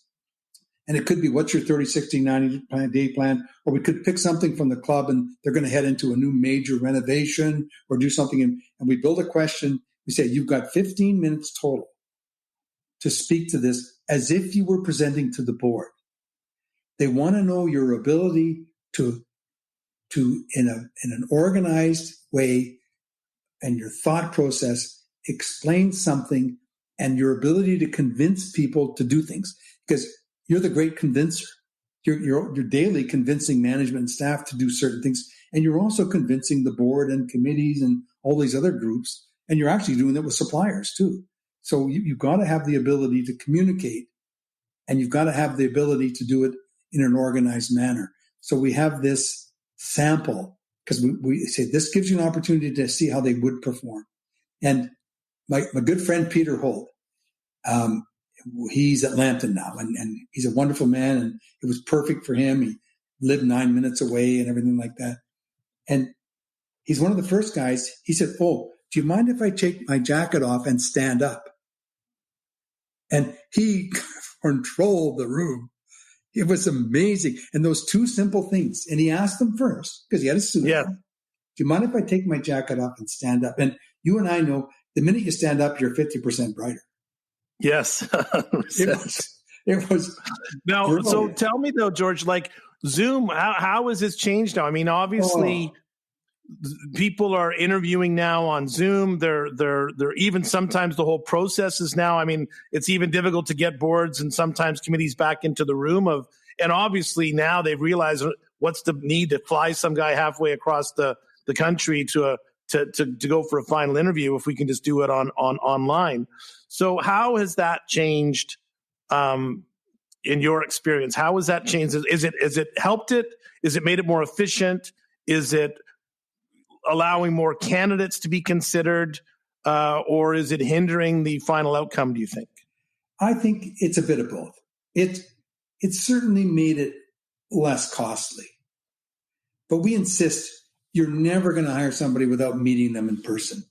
And it could be, what's your 30, 60, 90 day plan? Or we could pick something from the club and they're going to head into a new major renovation or do something. And we build a question. We say, you've got 15 minutes total to speak to this as if you were presenting to the board. They want to know your ability to in an organized way, and your thought process, explain something, and your ability to convince people to do things. Because you're the great convincer. You're daily convincing management and staff to do certain things. And you're also convincing the board and committees and all these other groups. And you're actually doing it with suppliers too. So you've got to have the ability to communicate, and you've got to have the ability to do it in an organized manner. So we have this sample because we say this gives you an opportunity to see how they would perform. And my good friend Peter Holt, he's at Lambton now, and he's a wonderful man, and it was perfect for him. He lived 9 minutes away and everything like that. And he's one of the first guys. He said, "Oh, do you mind if I take my jacket off and stand up?" And he controlled the room. It was amazing. And those two simple things. And he asked them first, because he had a suit on. "Do you mind if I take my jacket off and stand up?" And you and I know the minute you stand up, you're 50% brighter. Yes. It was now, brilliant. So tell me though, George, like Zoom, how has this changed now? I mean, obviously people are interviewing now on Zoom. They're even sometimes the whole process is now, I mean, it's even difficult to get boards and sometimes committees back into the room and obviously now they've realized what's the need to fly some guy halfway across the country to go for a final interview if we can just do it on online. So how has that changed in your experience? How has that changed? Is it helped it? Is it made it more efficient? Is it allowing more candidates to be considered? Or is it hindering the final outcome, do you think? I think it's a bit of both. It certainly made it less costly. But we insist you're never going to hire somebody without meeting them in person.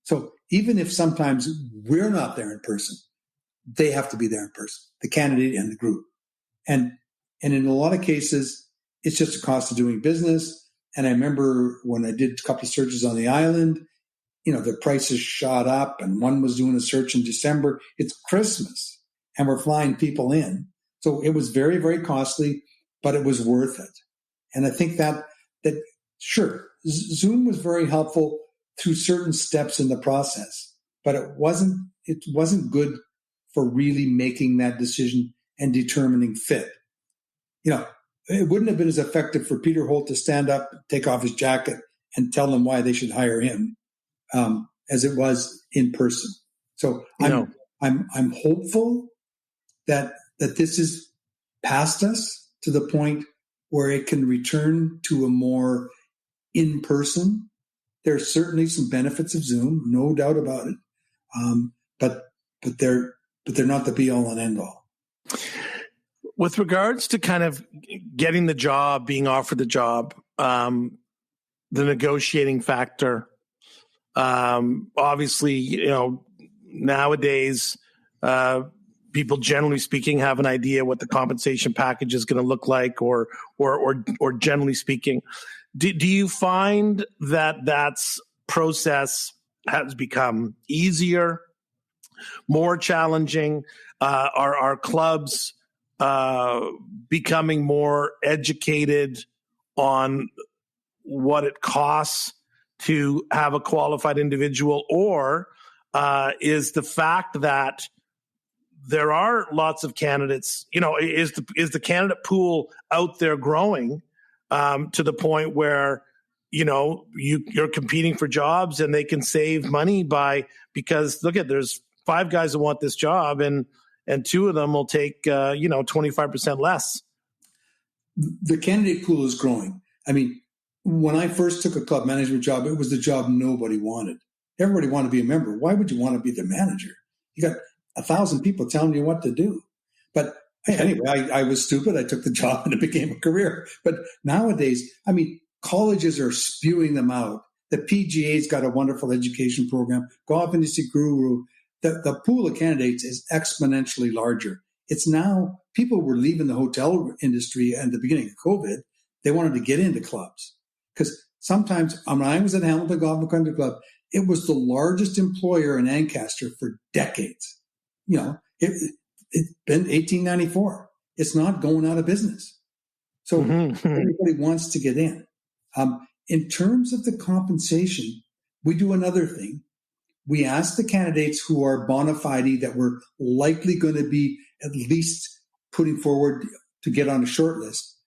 So even if sometimes we're not there in person, they have to be there in person, the candidate and the group. And in a lot of cases, it's just a cost of doing business. And I remember when I did a couple of searches on the island, the prices shot up, and one was doing a search in December. It's Christmas and we're flying people in. So it was very, very costly, but it was worth it. And I think that sure, Zoom was very helpful through certain steps in the process, but it wasn't good for really making that decision and determining fit. It wouldn't have been as effective for Peter Holt to stand up, take off his jacket, and tell them why they should hire him, as it was in person. So I'm hopeful that this is past us to the point where it can return to a more in person. There's certainly some benefits of Zoom, no doubt about it, but they're not the be all and end all. With regards to kind of getting the job, being offered the job, the negotiating factor, obviously, nowadays, people generally speaking have an idea what the compensation package is going to look like, or generally speaking, do you find that's process has become easier, more challenging? Are clubs becoming more educated on what it costs to have a qualified individual, or is the fact that there are lots of candidates, is the candidate pool out there growing to the point where you're competing for jobs and they can save money because look at, there's 5 guys that want this job and 2 of them will take 25% less. The candidate pool is growing. I mean, when I first took a club management job, it was the job nobody wanted. Everybody wanted to be a member. Why would you want to be the manager? You got 1,000 people telling you what to do. But anyway, I was stupid. I took the job and it became a career. But nowadays, I mean, colleges are spewing them out. The PGA's got a wonderful education program. Golf Industry Guru. The pool of candidates is exponentially larger. It's now, people were leaving the hotel industry at the beginning of COVID. They wanted to get into clubs. Because sometimes, when I was at Hamilton Golf and Country Club, it was the largest employer in Ancaster for decades. It's been 1894. It's not going out of business. So everybody wants to get in. In terms of the compensation, we do another thing. We ask the candidates who are bona fide, that we're likely going to be at least putting forward to get on a short list.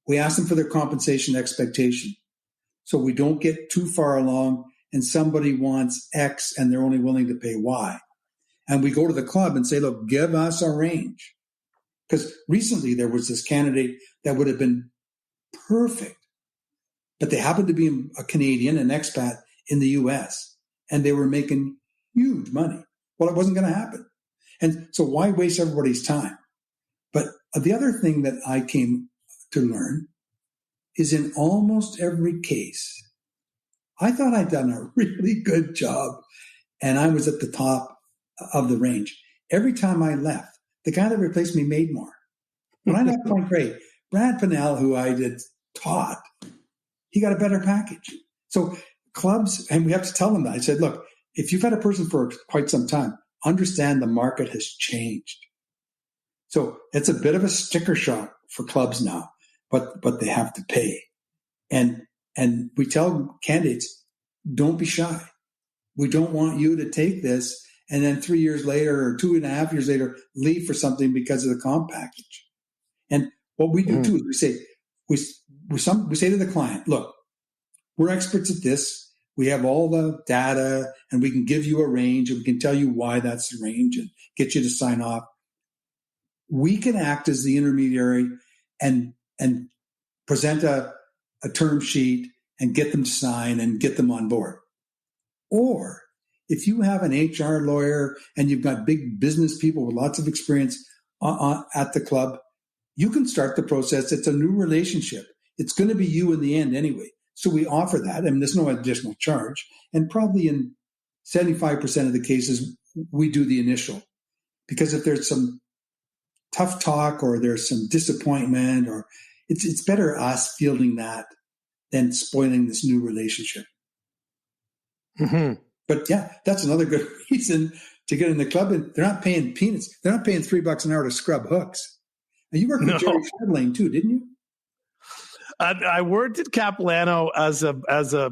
We ask them for their compensation expectation. So we don't get too far along and somebody wants X and they're only willing to pay Y. And we go to the club and say, look, give us a range. Because recently there was this candidate that would have been perfect. But they happened to be a Canadian, an expat in the US, and they were making huge money. Well, it wasn't going to happen. And so why waste everybody's time? But the other thing that I came to learn is in almost every case, I thought I'd done a really good job and I was at the top of the range. Every time I left, the guy that replaced me made more. When I left Point Grey, Brad Pinnell, who I did taught, he got a better package. So clubs, and we have to tell them that. I said, look, if you've had a person for quite some time, understand the market has changed. So it's a bit of a sticker shock for clubs now, but they have to pay. And we tell candidates, don't be shy. We don't want you to take this and then 3 years later or 2.5 years later, leave for something because of the comp package. And what we do too is we say to the client, look, we're experts at this. We have all the data and we can give you a range and we can tell you why that's the range and get you to sign off. We can act as the intermediary and present a term sheet and get them to sign and get them on board. Or if you have an HR lawyer and you've got big business people with lots of experience at the club, you can start the process. It's a new relationship. It's going to be you in the end anyway. So we offer that, and there's no additional charge. And probably in 75% of the cases, we do the initial. Because if there's some tough talk or there's some disappointment, or it's better us fielding that than spoiling this new relationship. Mm-hmm. But yeah, that's another good reason to get in the club. And they're not paying peanuts. They're not paying $3 an hour to scrub hooks. And you worked with Jerry Shadlane too, didn't you? I worked at Capilano as a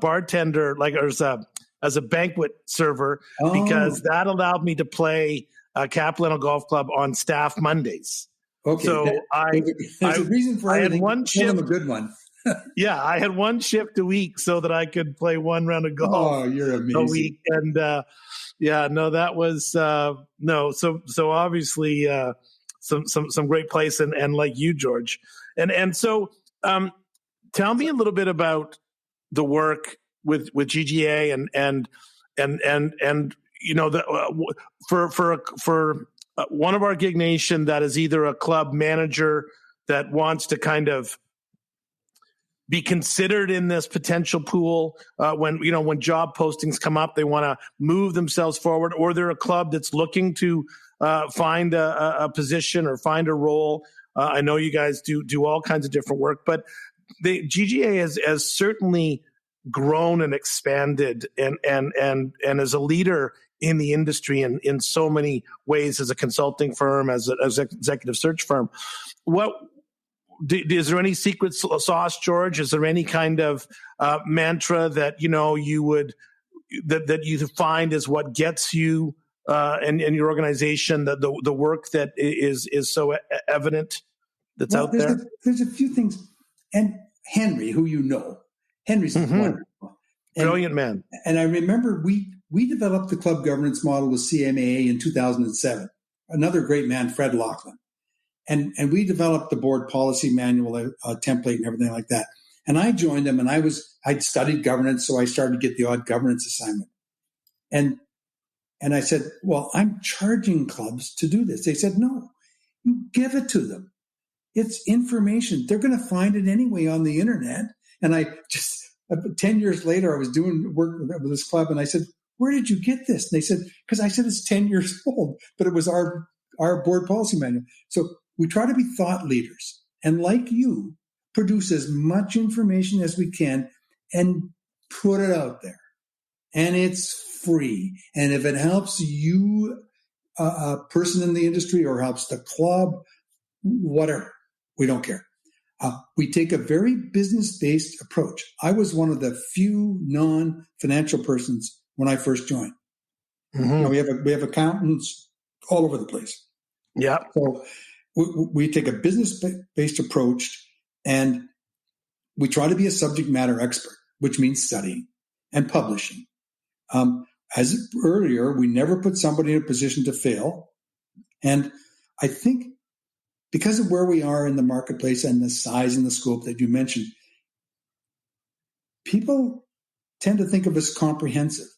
bartender, like as a banquet server, because that allowed me to play Capilano Golf Club on staff Mondays. Okay, so there's a reason for everything. I had one shift, a good one. Yeah, I had one shift a week so that I could play one round of golf. Oh, you're amazing. A week, and that was So obviously, some great place, and like you, George, and so. Tell me a little bit about the work with GGA and you know for one of our Gig Nation that is either a club manager that wants to kind of be considered in this potential pool when job postings come up, they want to move themselves forward, or they're a club that's looking to find a position or find a role. I know you guys do all kinds of different work, but the GGA has certainly grown and expanded and as a leader in the industry in so many ways, as a consulting firm, as an executive search firm. Is there any secret sauce, George? Is there any kind of mantra that you would that you find is what gets you and your organization, the work that is so evident that's out there? There's a few things. And Henry, who Henry's wonderful. Brilliant man. And I remember we developed the club governance model with CMAA in 2007. Another great man, Fred Laughlin. And we developed the board policy manual, a template and everything like that. And I joined them, and I'd studied governance, so I started to get the odd governance assignment. And I said, well, I'm charging clubs to do this. They said, no, you give it to them. It's information. They're going to find it anyway on the internet. And I just, 10 years later, I was doing work with this club, and I said, where did you get this? And they said, because I said it's 10 years old, but it was our board policy manual. So we try to be thought leaders, and like you, produce as much information as we can and put it out there. And it's free. And if it helps you, a person in the industry, or helps the club, whatever, we don't care. We take a very business-based approach. I was one of the few non-financial persons when I first joined. Mm-hmm. We have accountants all over the place. Yeah. So we take a business-based approach, and we try to be a subject matter expert, which means studying and publishing. As earlier, we never put somebody in a position to fail. And I think because of where we are in the marketplace and the size and the scope that you mentioned, people tend to think of us comprehensive.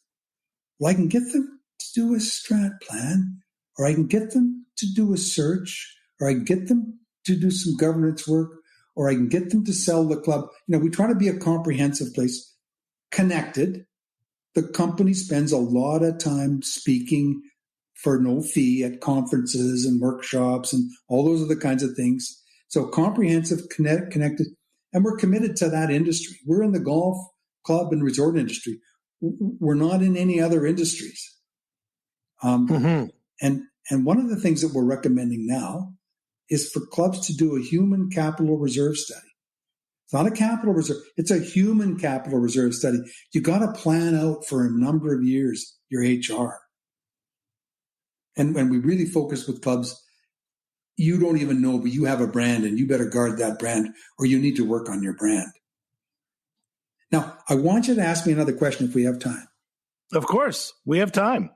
Well, I can get them to do a strat plan, or I can get them to do a search, or I can get them to do some governance work, or I can get them to sell the club. We try to be a comprehensive place, connected. The company spends a lot of time speaking for no fee at conferences and workshops and all those other kinds of things. So comprehensive, connected, and we're committed to that industry. We're in the golf club and resort industry. We're not in any other industries. And one of the things that we're recommending now is for clubs to do a human capital reserve study. It's not a capital reserve. It's a human capital reserve study. You got to plan out for a number of years your HR. And when we really focus with clubs, you don't even know, but you have a brand and you better guard that brand, or you need to work on your brand. Now, I want you to ask me another question if we have time. Of course, we have time.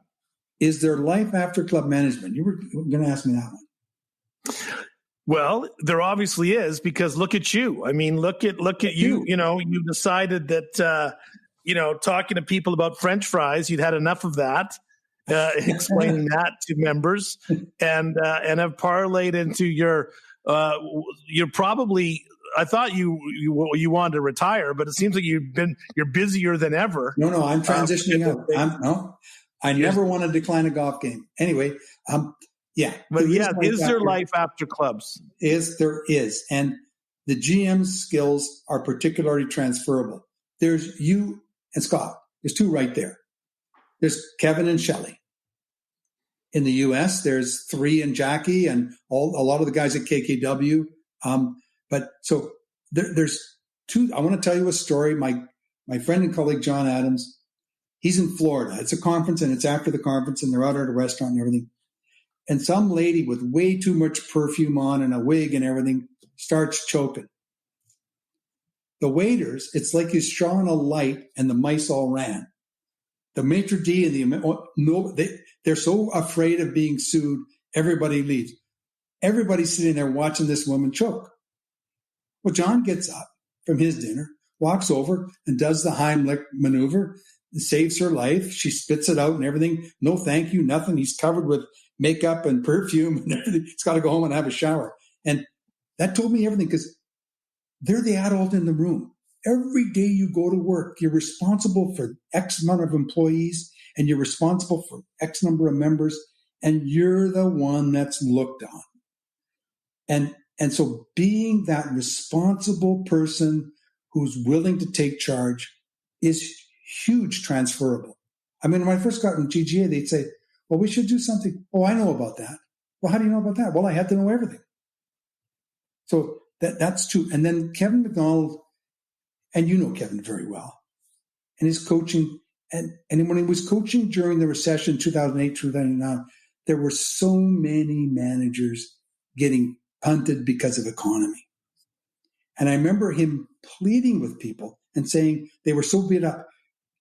Is there life after club management? You were going to ask me that one. Well, there obviously is, because look at you. I mean, look at you. You decided that, talking to people about French fries, you'd had enough of that, explaining that to members, and have parlayed into you're probably. I thought you wanted to retire, but it seems like you're busier than ever. No, I'm transitioning out. I never want to decline a golf game. Anyway, yeah. But is there life after clubs? There is. And the GM's skills are particularly transferable. There's you and Scott. There's two right there. There's Kevin and Shelley. In the U.S., there's 3 and Jackie and a lot of the guys at KKW. But so there's 2. I want to tell you a story. My friend and colleague, John Adams, he's in Florida. It's a conference, and it's after the conference, and they're out at a restaurant and everything. And some lady with way too much perfume on and a wig and everything starts choking. The waiters, it's like you shone a light and the mice all ran. The maitre d' and they're so afraid of being sued, everybody leaves. Everybody's sitting there watching this woman choke. Well, John gets up from his dinner, walks over and does the Heimlich maneuver, saves her life. She spits it out and everything. No, thank you, nothing. He's covered with makeup and perfume and everything. He's got to go home and have a shower. And that told me everything, because they're the adult in the room. Every day you go to work, you're responsible for X amount of employees, and you're responsible for X number of members, and you're the one that's looked on. And so being that responsible person who's willing to take charge is huge transferable. I mean, when I first got in GGA, they'd say, well, we should do something. Oh, I know about that. Well, how do you know about that? Well, I had to know everything. So that's true. And then Kevin McDonald, and you know Kevin very well, and his coaching. And when he was coaching during the recession, 2008, 2009, there were so many managers getting punted because of economy. And I remember him pleading with people and saying they were so beat up.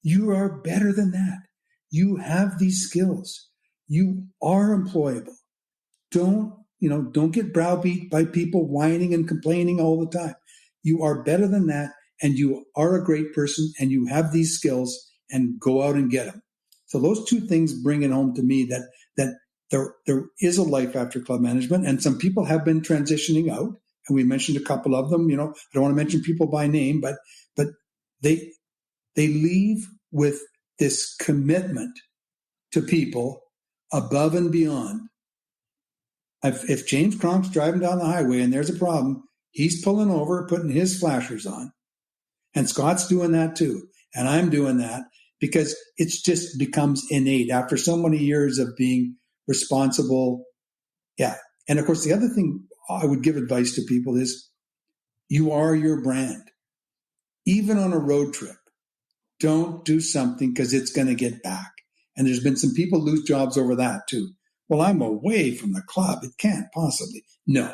You are better than that. You have these skills. You are employable. Don't get browbeat by people whining and complaining all the time. You are better than that, and you are a great person, and you have these skills, and go out and get them. So those two things bring it home to me that there is a life after club management, and some people have been transitioning out, and we mentioned a couple of them. I don't want to mention people by name, but they leave with this commitment to people above and beyond. If James Cronk's driving down the highway and there's a problem, he's pulling over, putting his flashers on. And Scott's doing that too. And I'm doing that, because it just becomes innate after so many years of being responsible. Yeah. And of course, the other thing I would give advice to people is you are your brand. Even on a road trip, don't do something because it's going to get back. And there's been some people lose jobs over that too. Well, I'm away from the club. It can't possibly. No.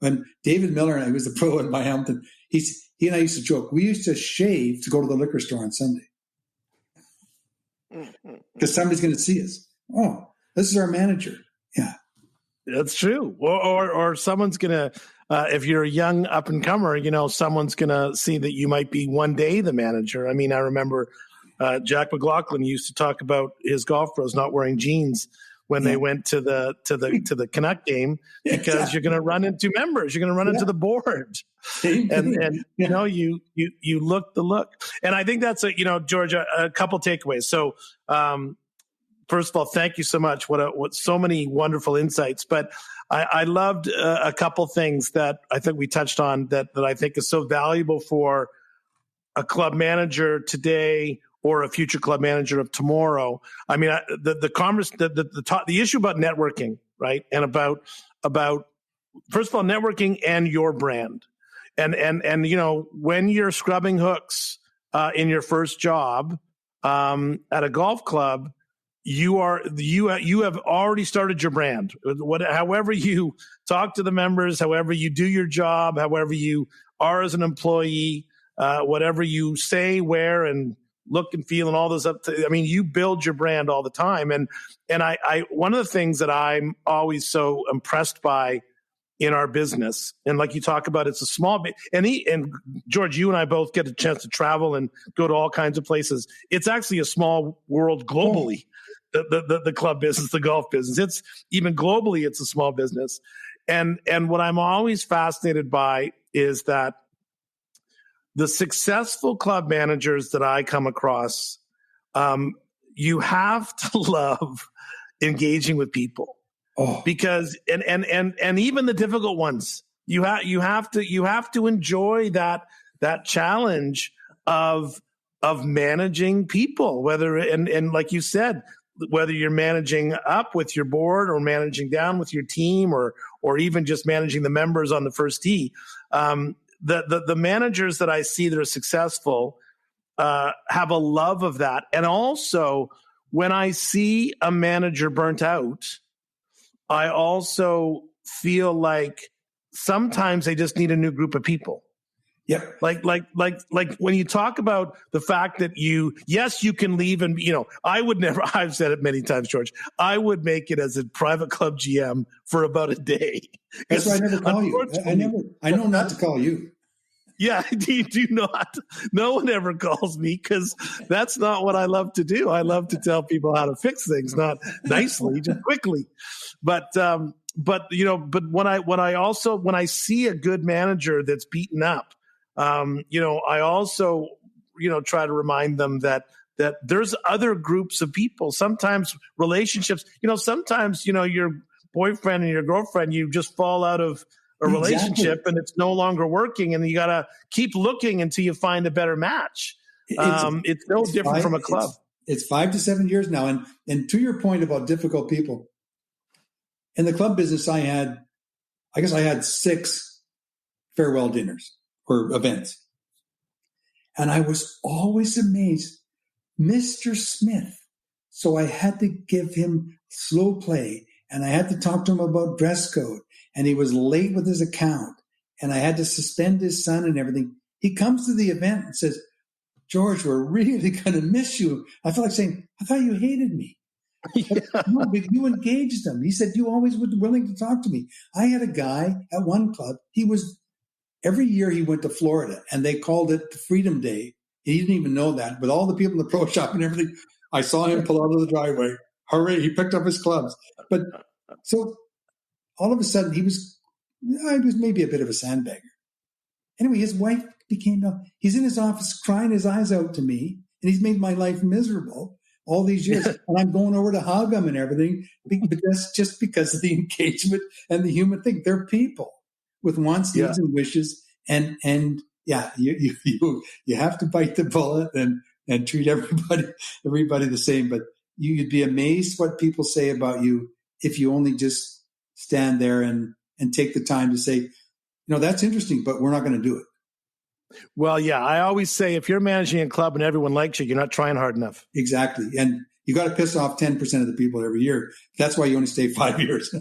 When David Miller and I was the pro in my Hamilton, he and I used to joke. We used to shave to go to the liquor store on Sunday because somebody's going to see us. Oh, this is our manager. Yeah. That's true. Or someone's going to, if you're a young up and comer, someone's going to see that you might be one day the manager. I mean, I remember Jack McLaughlin used to talk about his golf pros not wearing jeans when they went to the Canuck game, because you're going to run into members, you're going to run into the board, and you look the look. And I think that's George, a couple takeaways. So first of all, thank you so much. What so many wonderful insights. But I loved a couple things that I think we touched on that I think is so valuable for a club manager today or a future club manager of tomorrow. I mean, the issue about networking, right? And about first of all, networking and your brand. And when you're scrubbing hooks in your first job at a golf club, you have already started your brand. However you talk to the members, however you do your job, however you are as an employee, whatever you say, wear, and look and feel, and all those you build your brand all the time. And I one of the things that I'm always so impressed by in our business, and like you talk about, it's a small bit. And George, you and I both get a chance to travel and go to all kinds of places. It's actually a small world globally. The club business, the golf business. It's even globally, it's a small business. And what I'm always fascinated by is that the successful club managers that I come across, you have to love engaging with people. Because and even the difficult ones, you have to enjoy that challenge of managing people, whether and like you said, whether you're managing up with your board or managing down with your team, or even just managing the members on the first tee. The managers that I see that are successful have a love of that. And also, when I see a manager burnt out, I also feel like sometimes they just need a new group of people. Yeah. Like when you talk about the fact that you can leave, and I would never, I've said it many times, George, I would make it as a private club GM for about a day. That's why I never call you. I know not to call you. Yeah, you do not. No one ever calls me, because that's not what I love to do. I love to tell people how to fix things, not nicely, just quickly. But when I see a good manager that's beaten up, I also, try to remind them that there's other groups of people. Sometimes relationships, sometimes, your boyfriend and your girlfriend, you just fall out of a relationship and it's no longer working, and you got to keep looking until you find a better match. It's no different from a club. It's 5 to 7 years now. And to your point about difficult people, in the club business, I had 6 farewell dinners or events. And I was always amazed. Mr. Smith. So I had to give him slow play, and I had to talk to him about dress code, and he was late with his account, and I had to suspend his son and everything. He comes to the event and says, "George, we're really going to miss you." I felt like saying, "I thought you hated me." Yeah. No, but you engaged him. He said, "You always were willing to talk to me." I had a guy at one club. Every year he went to Florida, and they called it Freedom Day. He didn't even know that. With all the people in the pro shop and everything, I saw him pull out of the driveway. Hooray, he picked up his clubs. But so all of a sudden he was maybe a bit of a sandbagger. Anyway, his wife he's in his office crying his eyes out to me, and he's made my life miserable all these years. And I'm going over to hug him and everything, just because of the engagement and the human thing. They're people with wants, needs, and wishes. And yeah, you have to bite the bullet and treat everybody the same. But you'd be amazed what people say about you if you only just stand there and take the time to say, that's interesting, but we're not going to do it. Well, yeah, I always say if you're managing a club and everyone likes you, you're not trying hard enough. Exactly. And you got to piss off 10% of the people every year. That's why you only stay 5 years.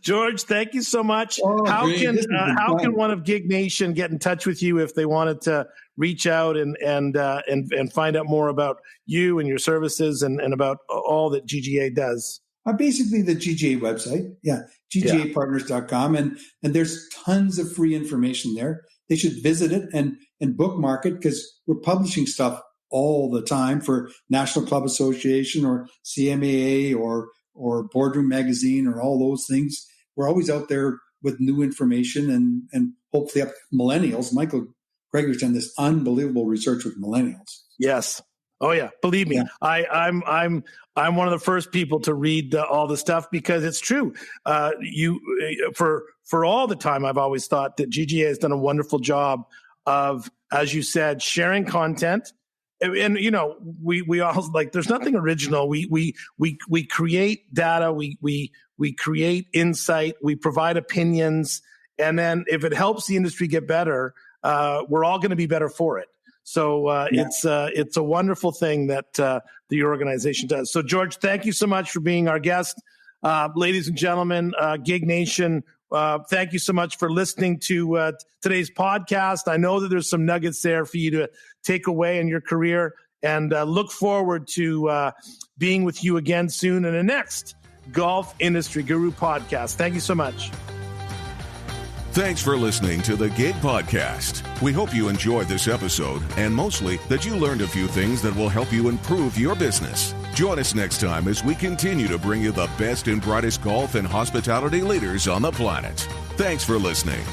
George, thank you so much. How can one of Gig Nation get in touch with you if they wanted to reach out and find out more about you and your services and about all that GGA does? basically the GGA website. Yeah, GGApartners.com. And there's tons of free information there. They should visit it and bookmark it, because we're publishing stuff all the time for National Club Association or CMAA or Boardroom Magazine or all those things. We're always out there with new information and hopefully up millennials. Michael Gregory's done this unbelievable research with millennials. Yes. Oh yeah. Believe me, yeah. I'm one of the first people to read all the stuff, because it's true. For all the time, I've always thought that GGA has done a wonderful job of, as you said, sharing content. And we all, like, there's nothing original. We create data. We create insight. We provide opinions, and then if it helps the industry get better, we're all going to be better for it. So it's a wonderful thing that the organization does. So George, thank you so much for being our guest. Ladies and gentlemen, Gig Nation, thank you so much for listening to today's podcast. I know that there's some nuggets there for you to take away in your career, and look forward to being with you again soon in the next Golf Industry Guru podcast. Thank you so much. Thanks for listening to the Gig Podcast. We hope you enjoyed this episode, and mostly that you learned a few things that will help you improve your business. Join us next time as we continue to bring you the best and brightest golf and hospitality leaders on the planet. Thanks for listening.